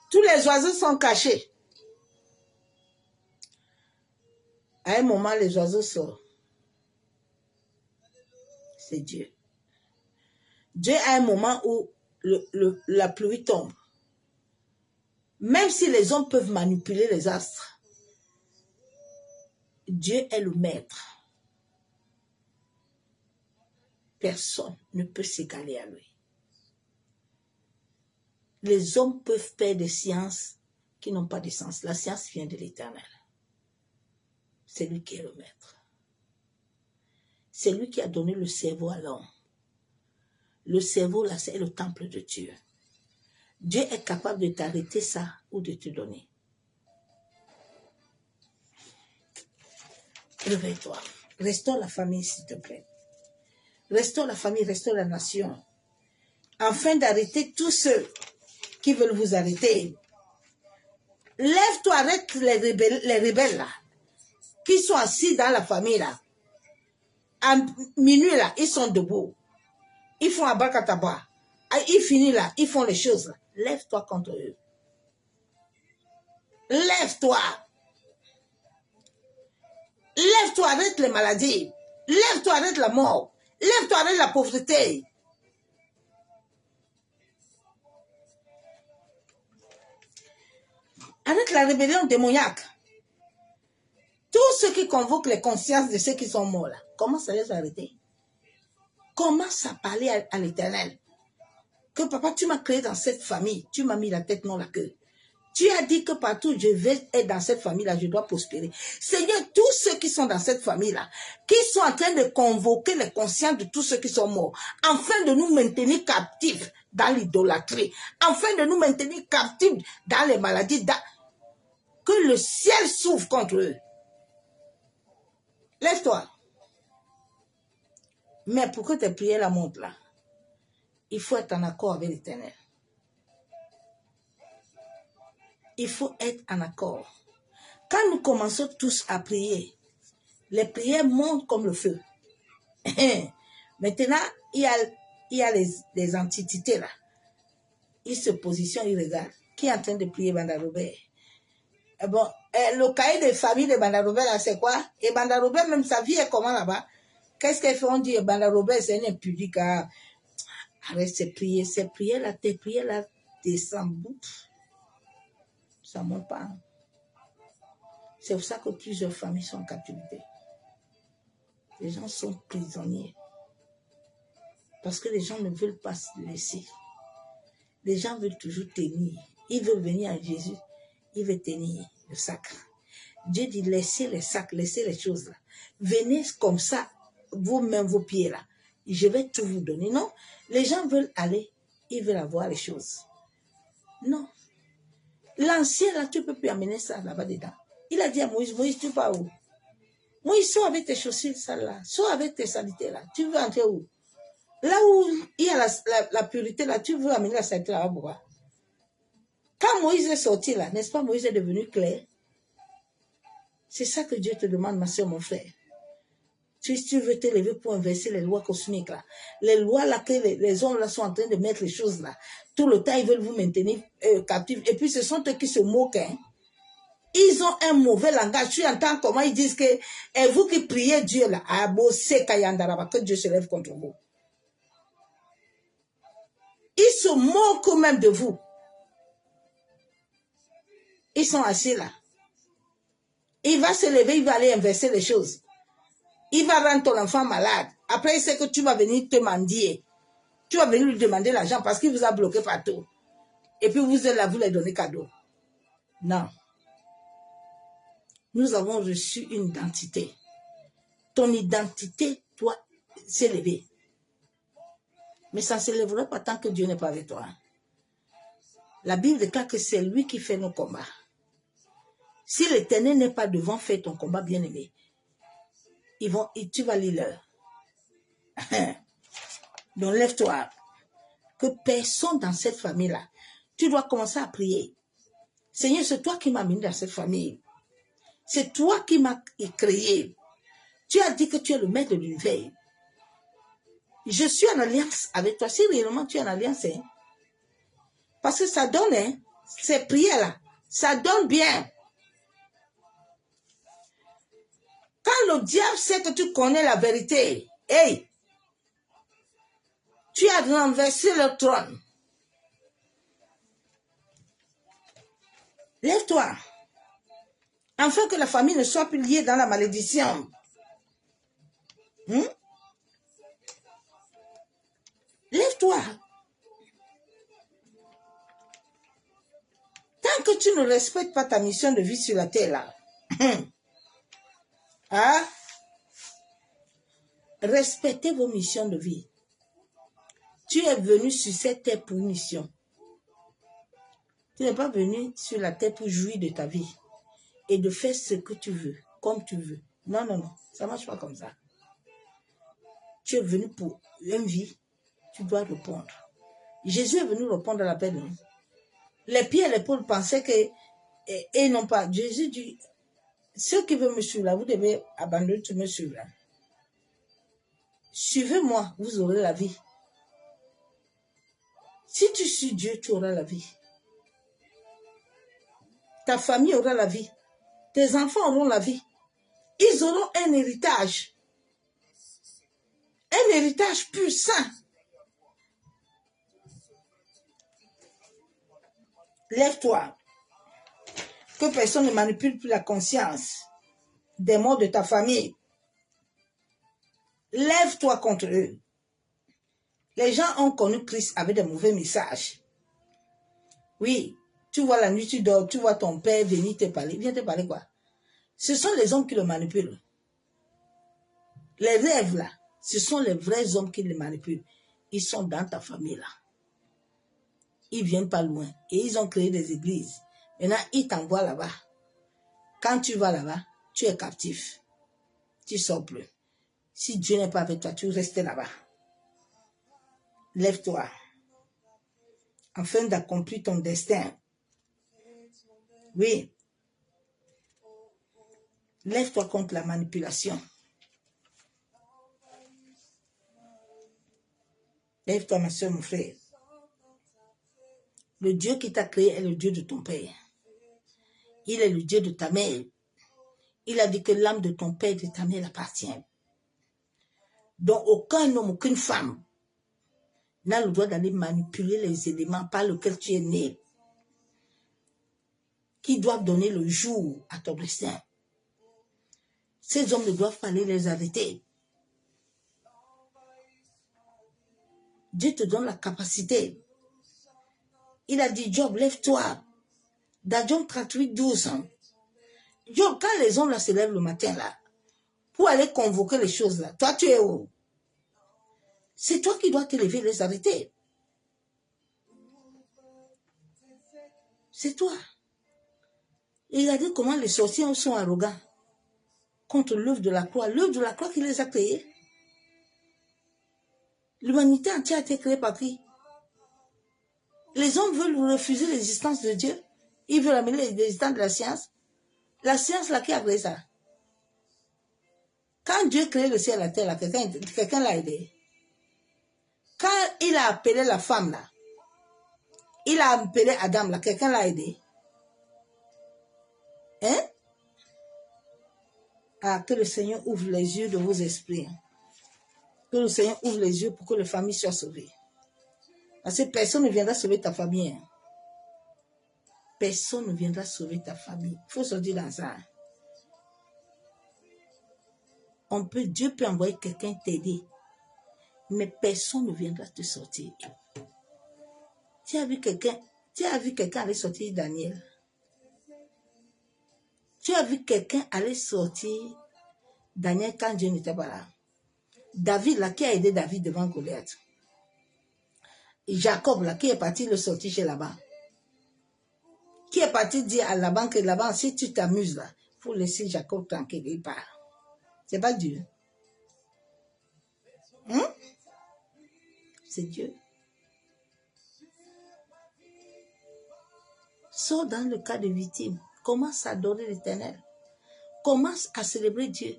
Tous les oiseaux sont cachés. À un moment, les oiseaux sortent. C'est Dieu. Dieu a un moment où la pluie tombe. Même si les hommes peuvent manipuler les astres, Dieu est le maître. Personne ne peut s'égaler à lui. Les hommes peuvent faire des sciences qui n'ont pas de sens. La science vient de l'Éternel. C'est lui qui est le maître. C'est lui qui a donné le cerveau à l'homme. Le cerveau, là, c'est le temple de Dieu. Dieu est capable de t'arrêter ça ou de te donner. Réveille-toi. Restaure la famille, s'il te plaît. Restaure la famille, restaure la nation. Afin d'arrêter tous ceux qui veulent vous arrêter. Lève-toi, arrête les rebelles là, qui sont assis dans la famille là. À minuit là, ils sont debout. Ils font abakataba. Ils finissent là, ils font les choses là. Lève-toi contre eux. Lève-toi. Lève-toi, arrête les maladies. Lève-toi, arrête la mort. Lève-toi, arrête la pauvreté. Arrête la rébellion démoniaque. Tous ceux qui convoquent les consciences de ceux qui sont morts là, commence à les arrêter. Commence à parler à l'Éternel. Que papa, tu m'as créé dans cette famille. Tu m'as mis la tête, non la queue. Tu as dit que partout je vais être dans cette famille-là, je dois prospérer. Seigneur, tous ceux qui sont dans cette famille-là, qui sont en train de convoquer les consciences de tous ceux qui sont morts, afin de nous maintenir captifs dans l'idolâtrie, afin de nous maintenir captifs dans les maladies, que le ciel s'ouvre contre eux. Lève-toi. Mais pour que tes prières la montent là, il faut être en accord avec l'Éternel. Il faut être en accord. Quand nous commençons tous à prier, les prières montent comme le feu. Maintenant, il y a les entités là. Ils se positionnent, ils regardent. Qui est en train de prier Banda Robert? Bon, le cahier de famille de Banda Robert là, c'est quoi? Et Banda Robert, même sa vie est comment là-bas? Qu'est-ce qu'elle fait? On dit Banda Robert, c'est un impudique. Arrête ces prières là, tes prières là, descendent bout. Ça ne monte pas. C'est pour ça que plusieurs familles sont en captivité. Les gens sont prisonniers. Parce que les gens ne veulent pas se laisser. Les gens veulent toujours tenir. Ils veulent venir à Jésus. Ils veulent tenir le sacre. Dieu dit, laissez les sacs, laissez les choses là. Venez comme ça, vous-même vos pieds là. Je vais tout vous donner. Non, les gens veulent aller ils veulent avoir les choses. Non. L'ancien, là, tu ne peux plus amener ça là-bas dedans. Il a dit à Moïse, Moïse, tu pars où? Moïse, sois avec tes chaussures sales là, sois avec tes saletés là. Tu veux entrer où? Là où il y a la pureté là, tu veux amener la saleté là-bas pourquoi? Quand Moïse est sorti là, n'est-ce pas, Moïse est devenu clair? C'est ça que Dieu te demande, ma soeur, mon frère. Si tu veux t'élever pour inverser les lois cosmiques là, les lois là que les hommes là sont en train de mettre les choses là, tout le temps ils veulent vous maintenir captifs. Et puis ce sont eux qui se moquent. Hein. Ils ont un mauvais langage. Tu entends comment ils disent que et vous qui priez Dieu là, que Dieu se lève contre vous. Ils se moquent même de vous. Ils sont assis là. Il va se lever, il va aller inverser les choses. Il va rendre ton enfant malade. Après, il sait que tu vas venir te mendier. Tu vas venir lui demander l'argent parce qu'il vous a bloqué partout. Et puis vous êtes là, vous lui donnez cadeau. Non. Nous avons reçu une identité. Ton identité doit s'élever. Mais ça ne s'élèvera pas tant que Dieu n'est pas avec toi. La Bible déclare que c'est lui qui fait nos combats. Si l'Éternel n'est pas devant, fais ton combat, bien-aimé. Tu vas lire leur. Donc lève-toi. Que personne dans cette famille-là, tu dois commencer à prier. Seigneur, c'est toi qui m'as mis dans cette famille. C'est toi qui m'as créé. Tu as dit que tu es le maître de l'univers. Je suis en alliance avec toi. Si réellement tu es en alliance, hein, parce que ça donne, hein, ces prières-là, ça donne bien. Quand le diable sait que tu connais la vérité, hey, tu as renversé le trône. Lève-toi. Afin que la famille ne soit plus liée dans la malédiction. Lève-toi. Tant que tu ne respectes pas ta mission de vie sur la terre, là, hein? Respectez vos missions de vie. Tu es venu sur cette terre pour une mission. Tu n'es pas venu sur la terre pour jouir de ta vie et de faire ce que tu veux, comme tu veux. Non, non, non, ça ne marche pas comme ça. Tu es venu pour une vie, tu dois répondre. Jésus est venu répondre à l'appel. Les Pierre et les Paul pensaient que, et non pas, Jésus dit, ceux qui veulent me suivre là, vous devez abandonner tout me suivre là. Suivez-moi, vous aurez la vie. Si tu suis Dieu, tu auras la vie. Ta famille aura la vie. Tes enfants auront la vie. Ils auront un héritage. Un héritage puissant. Lève-toi. Que personne ne manipule plus la conscience des morts de ta famille. Lève-toi contre eux. Les gens ont connu Christ avec des mauvais messages. Oui, tu vois la nuit, tu dors, tu vois ton père venir te parler. Viens te parler quoi? Ce sont les hommes qui le manipulent. Les rêves là, ce sont les vrais hommes qui les manipulent. Ils sont dans ta famille là. Ils viennent pas loin. Et ils ont créé des églises. Maintenant, ils t'envoient là-bas. Quand tu vas là-bas, tu es captif. Tu ne sors plus. Si Dieu n'est pas avec toi, tu restes là-bas. Lève-toi. Afin d'accomplir ton destin. Oui. Lève-toi contre la manipulation. Lève-toi, ma soeur, mon frère. Le Dieu qui t'a créé est le Dieu de ton père. Il est le Dieu de ta mère. Il a dit que l'âme de ton père et de ta mère appartient. Donc, aucun homme, aucune femme n'a le droit d'aller manipuler les éléments par lesquels tu es né, qui doivent donner le jour à ton destin. Ces hommes ne doivent pas aller les arrêter. Dieu te donne la capacité. Il a dit, Job, lève-toi. Dans Job 38, 12. Job, quand les hommes là se lèvent le matin, là, pour aller convoquer les choses, là, toi, tu es où? C'est toi qui dois te lever, les arrêter. C'est toi. Et regardez comment les sorciers sont arrogants contre l'œuvre de la croix. L'œuvre de la croix qui les a créés. L'humanité entière a été créée par qui? Les hommes veulent refuser l'existence de Dieu. Ils veulent amener l'existence de la science. La science, là, qui a créé ça? Quand Dieu crée le ciel et la terre, quelqu'un l'a aidé. Quand il a appelé la femme, là, il a appelé Adam, là, quelqu'un l'a aidé. Hein? Ah, que le Seigneur ouvre les yeux de vos esprits. Que le Seigneur ouvre les yeux pour que les familles soient sauvées. Parce que personne ne viendra sauver ta famille. Hein. Personne ne viendra sauver ta famille. Il faut se dire dans ça. Dieu peut envoyer quelqu'un t'aider. Mais personne ne viendra te sortir. Tu as vu quelqu'un aller sortir Daniel. Tu as vu quelqu'un aller sortir Daniel quand Dieu n'était pas là. David, là, qui a aidé David devant Goliath. Jacob, là, qui est parti le sortir chez Laban. Qui est parti dire à Laban que Laban, si tu t'amuses là, il faut laisser Jacob tranquille, il part. C'est pas Dieu. Hein? C'est Dieu. Sors dans le cas de victime. Commence à adorer l'Éternel. Commence à célébrer Dieu.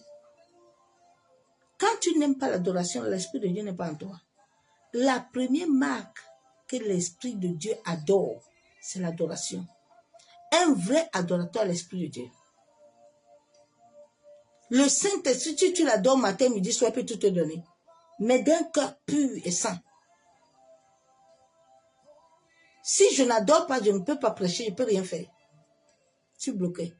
Quand tu n'aimes pas l'adoration, l'Esprit de Dieu n'est pas en toi. La première marque que l'Esprit de Dieu adore, c'est l'adoration. Un vrai adorateur à l'Esprit de Dieu. Le Saint-Esprit, tu l'adores matin, midi, soir, peut tout te donner. Mais d'un cœur pur et saint. Si je n'adore pas, je ne peux pas prêcher, je ne peux rien faire. Je suis bloqué.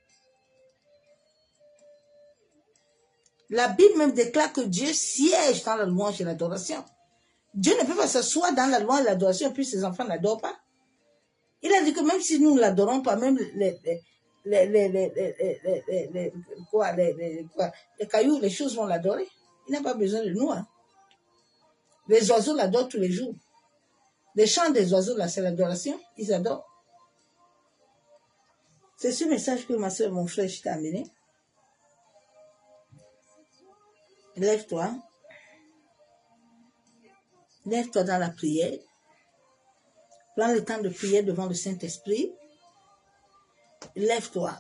La Bible même déclare que Dieu siège dans la louange et l'adoration. Dieu ne peut pas s'asseoir dans la louange et l'adoration et puis ses enfants ne l'adorent pas. Il a dit que même si nous ne l'adorons pas, même les cailloux, les choses vont l'adorer. Il n'a pas besoin de nous. Hein. Les oiseaux l'adorent tous les jours. Les chants des oiseaux, là, c'est l'adoration. Ils adorent. C'est ce message que ma soeur, mon frère, je t'ai amené. Lève-toi. Lève-toi dans la prière. Prends le temps de prier devant le Saint-Esprit. Lève-toi.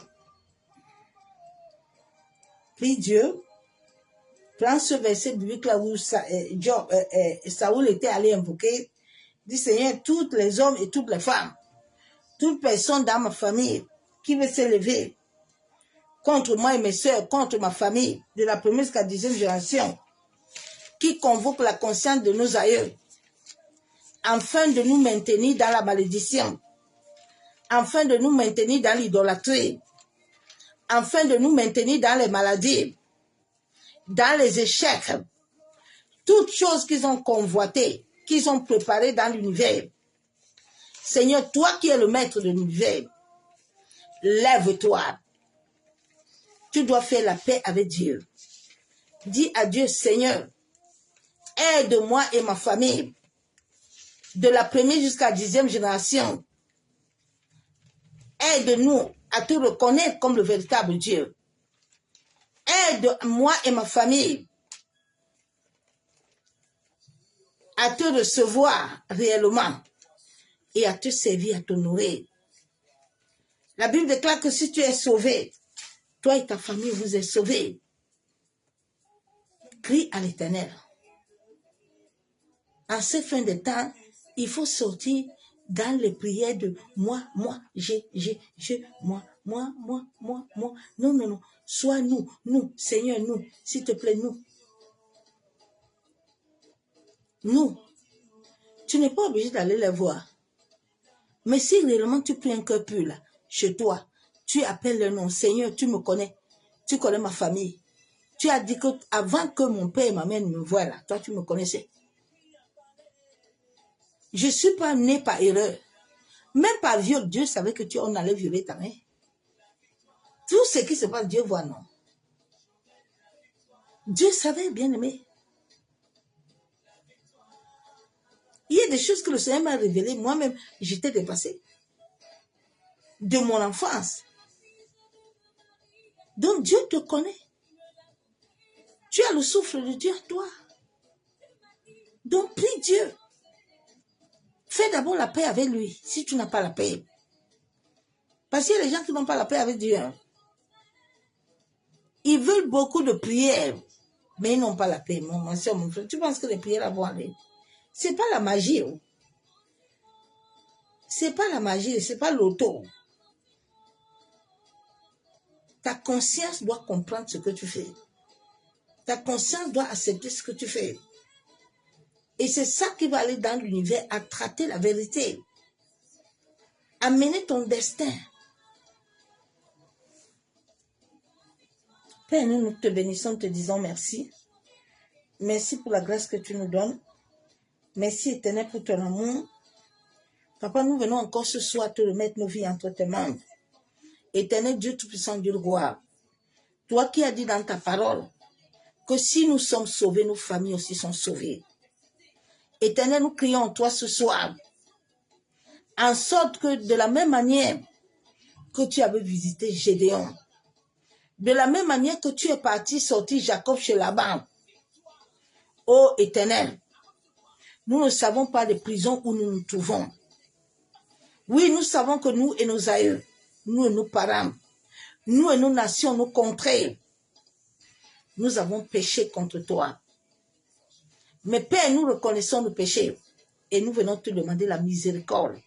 Prie Dieu. Prends ce verset biblique là où Saoul était allé invoquer. Dit Seigneur, tous les hommes et toutes les femmes, toute personne dans ma famille qui veut s'élever contre moi et mes soeurs, contre ma famille, de la première jusqu'à la 10e génération, qui convoque la conscience de nos aïeux, afin de nous maintenir dans la malédiction, afin de nous maintenir dans l'idolâtrie, afin de nous maintenir dans les maladies, dans les échecs, toutes choses qu'ils ont convoitées, qu'ils ont préparées dans l'univers. Seigneur, toi qui es le maître de l'univers, lève-toi. Tu dois faire la paix avec Dieu. Dis à Dieu, Seigneur, aide-moi et ma famille, de la première jusqu'à la 10e génération. Aide-nous à te reconnaître comme le véritable Dieu. Aide-moi et ma famille à te recevoir réellement et à te servir, à t'honorer. La Bible déclare que si tu es sauvé, toi et ta famille, vous êtes sauvés. Crie à l'Éternel. En ces fins de temps, il faut sortir dans les prières de moi, moi. Non. Sois nous, Seigneur, nous, s'il te plaît, nous. Nous. Tu n'es pas obligé d'aller les voir. Mais si réellement tu pries un cœur pur là, chez toi, tu appelles le nom, Seigneur, tu me connais, tu connais ma famille. Tu as dit que avant que mon père et ma mère me voient là, toi tu me connaissais. Je ne suis pas né par erreur. Même par viol, Dieu savait que on allait violer ta mère. Tout ce qui se passe, Dieu voit, non. Dieu savait, bien aimé. Il y a des choses que le Seigneur m'a révélées. Moi-même, j'étais dépassée. de mon enfance. Donc Dieu te connaît. Tu as le souffle de Dieu en toi. Donc prie Dieu. Fais d'abord la paix avec lui, si tu n'as pas la paix. Parce qu'il y a des gens qui n'ont pas la paix avec Dieu. Ils veulent beaucoup de prières, mais ils n'ont pas la paix. Mon soeur, mon frère, tu penses que les prières vont aller? Ce n'est pas la magie. Ce n'est pas la magie, ce n'est pas l'auto. Ta conscience doit comprendre ce que tu fais. Ta conscience doit accepter ce que tu fais. Et c'est ça qui va aller dans l'univers à traiter la vérité. À mener ton destin. Père, nous te bénissons, te disons merci. Merci pour la grâce que tu nous donnes. Merci, Éternel, pour ton amour. Papa, nous venons encore ce soir te remettre nos vies entre tes mains. Éternel Dieu Tout-Puissant, Dieu de gloire. Toi qui as dit dans ta parole que si nous sommes sauvés, nos familles aussi sont sauvées. Éternel, nous crions en toi ce soir, en sorte que de la même manière que tu avais visité Gédéon, de la même manière que tu es parti sortir Jacob chez Laban, ô Éternel, nous ne savons pas les prisons où nous nous trouvons. Oui, nous savons que nous et nos aïeux, nous et nos parents, nous et nos nations, nos contrées, nous avons péché contre toi. Mais Père, nous reconnaissons nos péchés et nous venons te demander la miséricorde.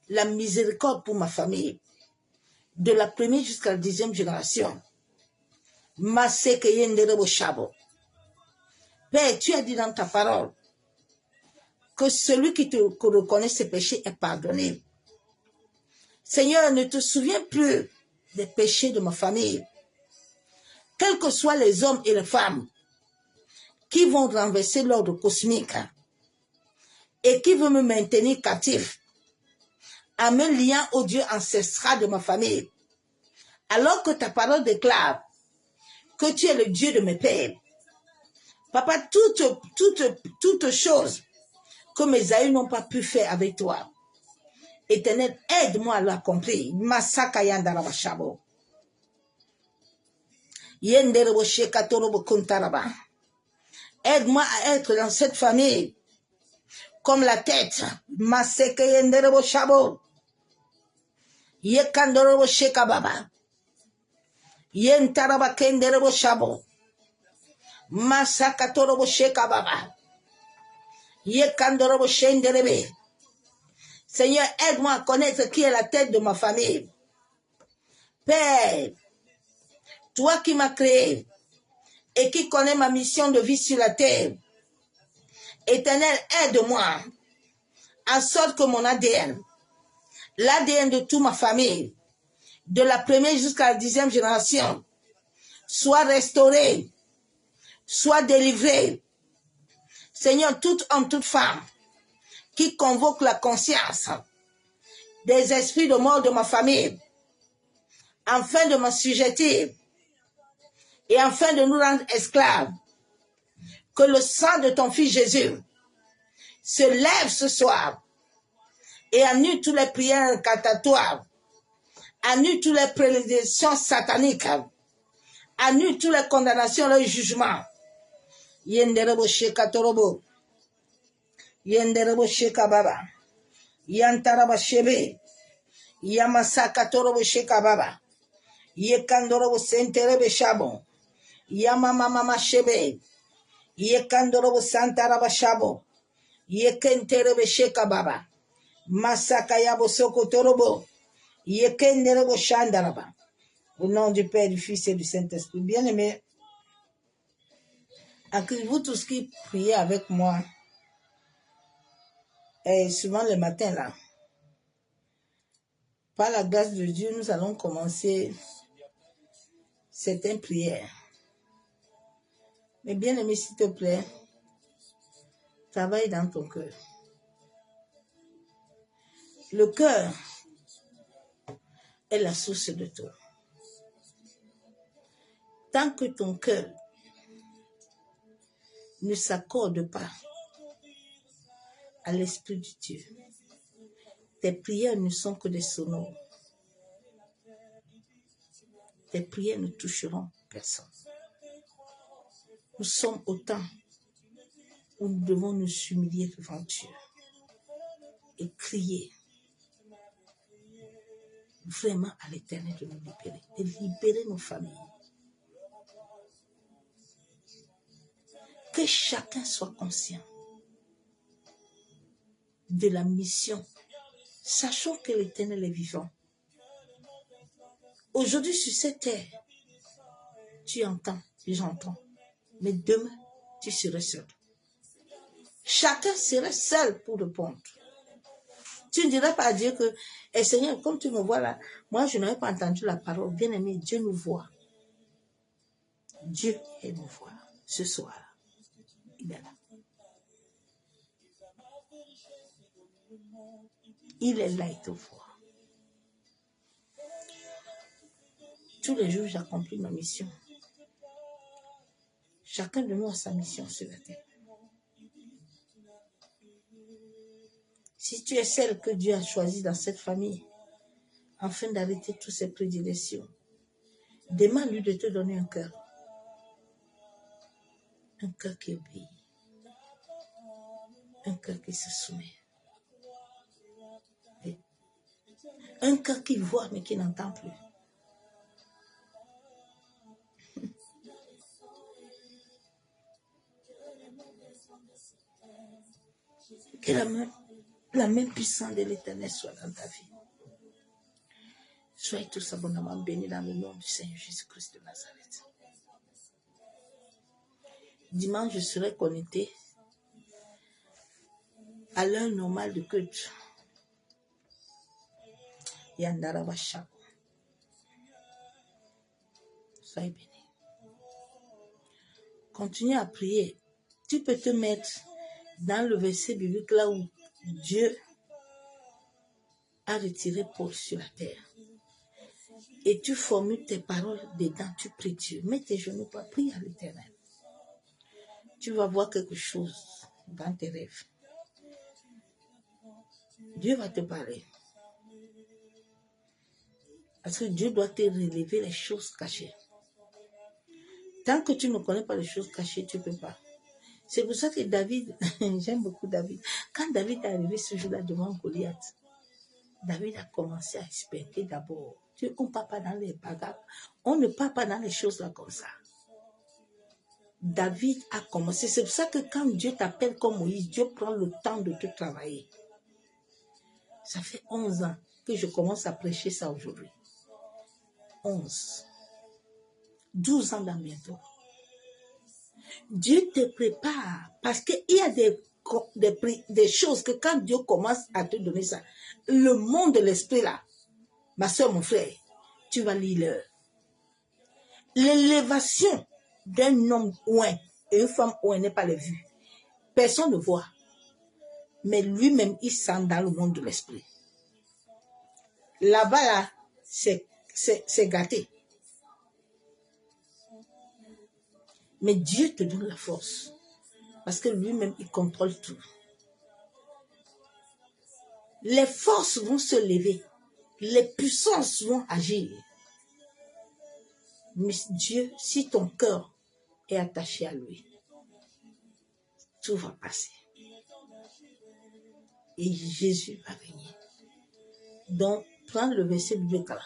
La miséricorde pour ma famille, de la première jusqu'à la 10e génération. Père, tu as dit dans ta parole que celui qui reconnaît ses péchés est pardonné. Seigneur, ne te souviens plus des péchés de ma famille. Quels que soient les hommes et les femmes qui vont renverser l'ordre cosmique et qui veulent me maintenir captif en me liant au Dieu ancestral de ma famille, alors que ta parole déclare que tu es le Dieu de mes pères. Papa, toutes choses que mes aïeux n'ont pas pu faire avec toi, Éternel, aide-moi à l'accomplir. Masaka yandaraba shabo. Yenderebo shekatorobo kuntaraba. Aide-moi à être dans cette famille comme la tête. Maseke yenderebo shabo. Yekandorobo shekababa. Yentaraba kenderebo shabo. Masakatorobo shekababa. Yekandorobo shenderebe. Seigneur, aide-moi à connaître qui est la tête de ma famille. Père, toi qui m'as créé et qui connais ma mission de vie sur la terre, Éternel, aide-moi en sorte que mon ADN, l'ADN de toute ma famille, de la première jusqu'à la 10e génération, soit restauré, soit délivré. Seigneur, tout homme, toute femme qui convoque la conscience des esprits de mort de ma famille, afin de m'assujettir et afin de nous rendre esclaves, que le sang de ton Fils Jésus se lève ce soir et annule toutes les prières incantatoires, annule toutes les prédictions sataniques, annule toutes les condamnations, les jugements. Yenderebo shekatorobo, yenderebo shekababa, yantaraba shebe, yamasakatorobo shekababa, yekandorobo senterebe shabon, yamamama shebe, yekandorobo santaraba shabo, yekenterebe shekababa, masakayabo sokotorobo, yekenderebo shandaraba. Au nom du Père, du Fils et du Saint-Esprit. Bien-aimés, vous tous qui priez avec moi, et souvent le matin là, par la grâce de Dieu, nous allons commencer certaines prières. Mais bien-aimé, s'il te plaît, travaille dans ton cœur. Le cœur est la source de tout. Tant que ton cœur ne s'accorde pas à l'Esprit de Dieu, tes prières ne sont que des sonores. tes prières ne toucheront personne. Nous sommes au temps où nous devons nous humilier devant Dieu et crier vraiment à l'Éternel de nous libérer, de libérer nos familles. Que chacun soit conscient de la mission. Sachons que l'Éternel est vivant. Aujourd'hui, sur cette terre, tu entends, j'entends. Mais demain, tu seras seul. Chacun serait seul pour répondre. Tu ne diras pas à Dieu que, eh Seigneur, comme tu me vois là, moi je n'avais pas entendu la parole. Bien aimé, Dieu nous voit. Dieu nous voit. Ce soir, il est là. Il est là, il te voit. Tous les jours, j'accomplis ma mission. Chacun de nous a sa mission sur la terre. Si tu es celle que Dieu a choisie dans cette famille, afin d'arrêter toutes ses prédilections, demande-lui de te donner un cœur. Un cœur qui obéit. Un cœur qui se soumet. Un cœur qui voit mais qui n'entend plus. Que la main puissante de l'Éternel soit dans ta vie. Soyez tous abondamment bénis dans le nom du Seigneur Jésus-Christ de Nazareth. Dimanche, je serai connecté à l'heure normale de culte. Yandara Shako. Soyez bénis. Continue à prier. Tu peux te mettre dans le verset biblique là où Dieu a retiré Paul sur la terre. Et tu formules tes paroles dedans, tu pries Dieu. Mets tes genoux, prie à l'Éternel. Tu vas voir quelque chose dans tes rêves. Dieu va te parler. Parce que Dieu doit te relever les choses cachées. Tant que tu ne connais pas les choses cachées, tu ne peux pas. C'est pour ça que David, j'aime beaucoup David. Quand David est arrivé ce jour-là devant Goliath, David a commencé à expliquer d'abord. On ne part pas dans les bagarres. On ne part pas dans les choses là comme ça. David a commencé. C'est pour ça que quand Dieu t'appelle comme Moïse, Dieu prend le temps de te travailler. Ça fait 11 ans que je commence à prêcher ça aujourd'hui. 11. 12 ans dans bientôt. Dieu te prépare parce qu'il y a des choses que quand Dieu commence à te donner ça, le monde de l'esprit là, ma soeur, mon frère, tu vas lire l'heure. L'élévation d'un homme ouin et une femme ouin n'est pas les vues. Personne ne voit. Mais lui-même, il sent dans le monde de l'esprit. Là-bas, là, c'est gâté. Mais Dieu te donne la force. Parce que lui-même, il contrôle tout. Les forces vont se lever. Les puissances vont agir. Mais Dieu, si ton cœur est attaché à lui, tout va passer. Et Jésus va venir. Donc, prends le verset biblique là.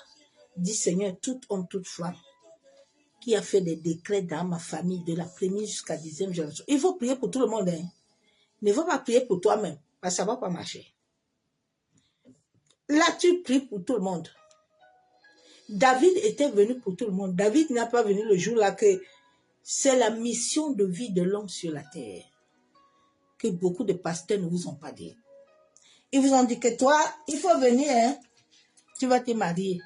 Dis Seigneur, tout homme, toute femme qui a fait des décrets dans ma famille de la première jusqu'à 10e génération. Il faut prier pour tout le monde. Hein. Ne faut pas prier pour toi-même, parce que ça ne va pas marcher. Là, tu pries pour tout le monde. David était venu pour tout le monde. David n'a pas venu le jour là que c'est la mission de vie de l'homme sur la terre que beaucoup de pasteurs ne vous ont pas dit. Ils vous ont dit que toi, il faut venir, hein? Tu vas te marier.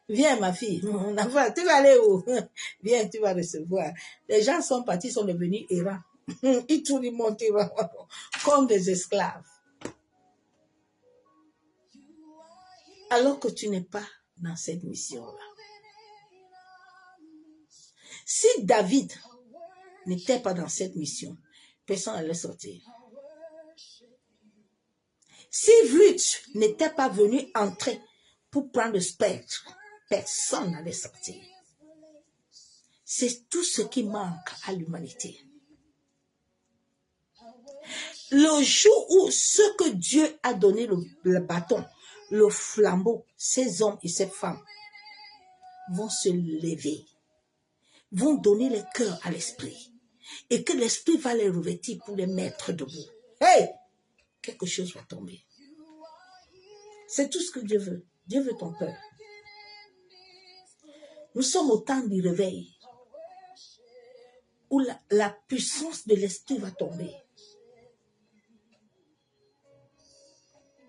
Viens, ma fille, mon enfant, tu vas aller où? Viens, tu vas recevoir. Les gens sont partis, sont devenus errants. Ils tournent, ils montent comme des esclaves. Alors que tu n'es pas dans cette mission-là. Si David n'était pas dans cette mission, personne n'allait sortir. Si Ruth n'était pas venue entrer pour prendre le spectre, personne n'allait sortir. C'est tout ce qui manque à l'humanité. Le jour où ce que Dieu a donné le bâton, le flambeau, ces hommes et ces femmes vont se lever, vont donner le cœur à l'esprit et que l'esprit va les revêtir pour les mettre debout. Hey! Quelque chose va tomber. C'est tout ce que Dieu veut. Dieu veut ton cœur. Nous sommes au temps du réveil où la puissance de l'esprit va tomber.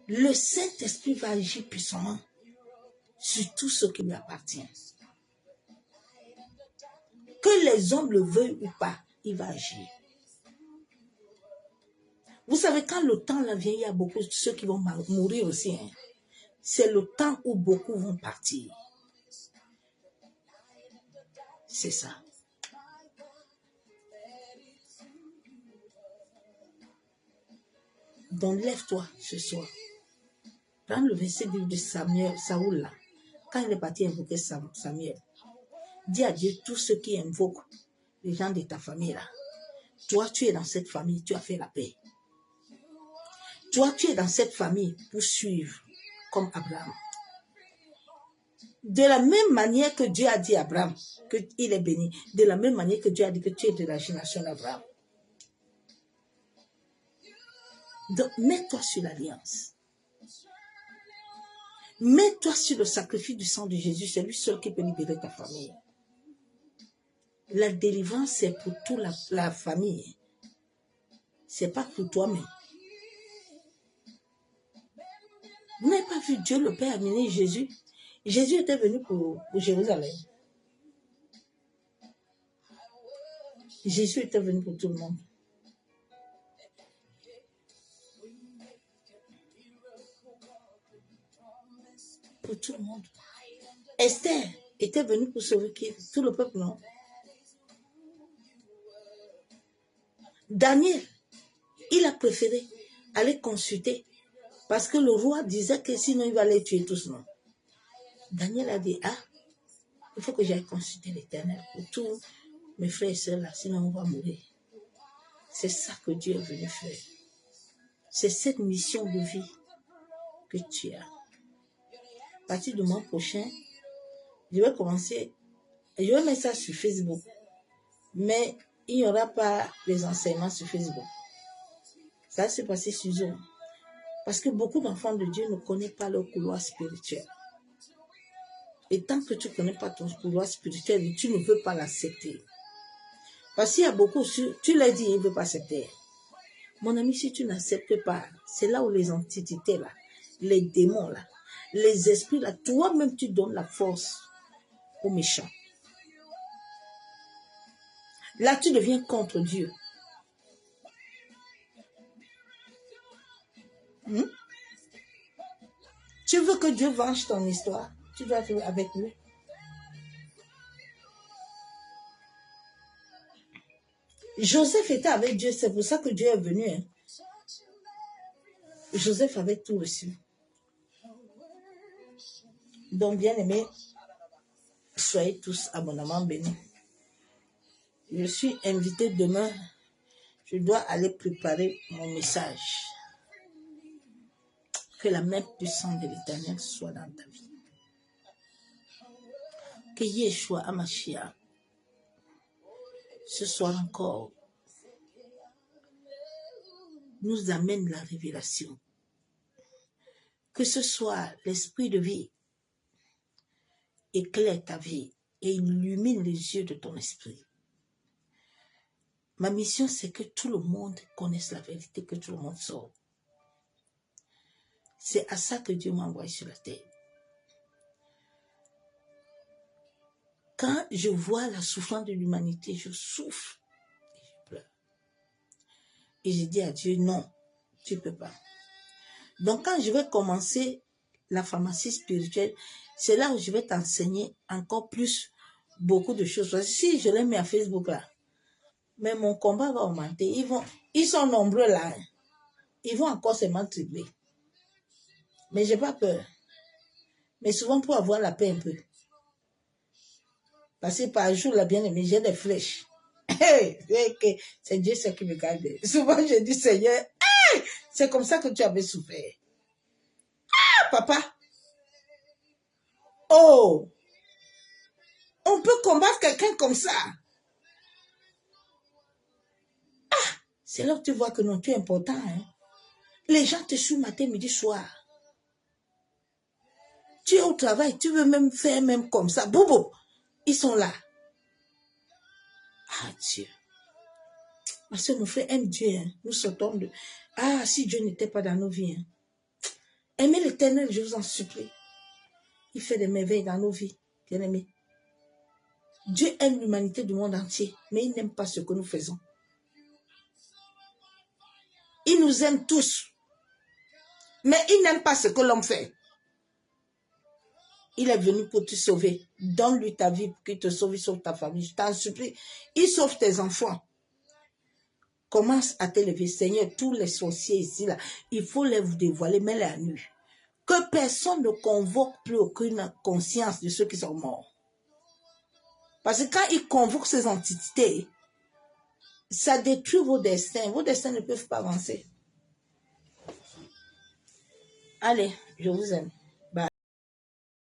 Le Saint-Esprit va agir puissamment sur tout ce qui lui appartient. Que les hommes le veuillent ou pas, il va agir. Vous savez, quand le temps là vient, il y a beaucoup de ceux qui vont mourir aussi. Hein. C'est le temps où beaucoup vont partir. C'est ça. Donc lève-toi ce soir. Prends le verset de Samuel, Saoul là. Quand il est parti invoquer Samuel, dis à Dieu tout ce qui invoque les gens de ta famille là. Toi, tu es dans cette famille, tu as fait la paix. Toi, tu es dans cette famille pour suivre comme Abraham. De la même manière que Dieu a dit à Abraham qu'il est béni, de la même manière que Dieu a dit que tu es de la génération d'Abraham. Donc, mets-toi sur l'alliance. Mets-toi sur le sacrifice du sang de Jésus, c'est lui seul qui peut libérer ta famille. La délivrance, c'est pour toute la famille. C'est pas pour toi-même. Vous n'avez pas vu Dieu le Père amener Jésus? Jésus était venu pour Jérusalem. Jésus était venu pour tout le monde. Pour tout le monde. Esther était venue pour sauver qui? Tout le peuple, non? Daniel, il a préféré aller consulter parce que le roi disait que sinon il va les tuer tous, non? Daniel a dit, il faut que j'aille consulter l'Éternel pour tous mes frères et sœurs là, sinon on va mourir. C'est ça que Dieu est venu faire. C'est cette mission de vie que tu as. À partir du mois prochain, je vais commencer, je vais mettre ça sur Facebook, mais il n'y aura pas les enseignements sur Facebook. Ça s'est passé sur Zoom. Parce que beaucoup d'enfants de Dieu ne connaissent pas leur couloir spirituel. Et tant que tu ne connais pas ton couloir spirituel, tu ne peux pas l'accepter. Parce qu'il y a beaucoup, tu l'as dit, il ne veut pas accepter. Mon ami, si tu n'acceptes pas, c'est là où les entités là, les démons là, les esprits là, toi-même tu donnes la force aux méchants. Là, tu deviens contre Dieu. Tu veux que Dieu venge ton histoire, tu dois être avec lui. Joseph était avec Dieu, c'est pour ça que Dieu est venu. Hein. Joseph avait tout reçu. Donc, bien aimés, soyez tous abondamment bénis. Je suis invité demain. Je dois aller préparer mon message. Que la main puissante de l'Éternel soit dans ta vie. Que Yeshua Hamashiach, ce soir encore, nous amène la révélation. Que ce soit l'esprit de vie éclaire ta vie et illumine les yeux de ton esprit. Ma mission, c'est que tout le monde connaisse la vérité, que tout le monde sorte. C'est à ça que Dieu m'a envoyé sur la terre. Quand je vois la souffrance de l'humanité, je souffre et je pleure. Et je dis à Dieu, non, tu ne peux pas. Donc quand je vais commencer la pharmacie spirituelle, c'est là où je vais t'enseigner encore plus beaucoup de choses. Parce que si je les mets à Facebook là, mais mon combat va augmenter. Ils sont nombreux là. Hein. Ils vont encore seulement tripler. Mais je n'ai pas peur. Mais souvent pour avoir la paix un peu. Parce que par jour, la bien-aimée, j'ai des flèches. C'est Dieu ce qui me garde. Souvent, je dis, Seigneur, hey, c'est comme ça que tu avais souffert. Ah, papa. Oh, on peut combattre quelqu'un comme ça. Ah, c'est là que tu vois que non, tu es important. Hein? Les gens te suivent matin, midi, soir. Tu es au travail, tu veux même faire même comme ça. Boubou, ils sont là. Ah, Dieu. Parce que mon frère aime Dieu. Hein. Nous sortons de... Ah, si Dieu n'était pas dans nos vies. Hein. Aimez l'Éternel, je vous en supplie. Il fait des merveilles dans nos vies, bien-aimés. Dieu aime l'humanité du monde entier, mais il n'aime pas ce que nous faisons. Il nous aime tous, mais il n'aime pas ce que l'homme fait. Il est venu pour te sauver. Donne-lui ta vie pour qu'il te sauve, il sauve ta famille. Je t'en supplie. Il sauve tes enfants. Commence à t'élever. Seigneur, tous les sorciers ici, là, il faut les vous dévoiler, mais la nuit. Que personne ne convoque plus aucune conscience de ceux qui sont morts. Parce que quand ils convoquent ces entités, ça détruit vos destins. Vos destins ne peuvent pas avancer. Allez, je vous aime.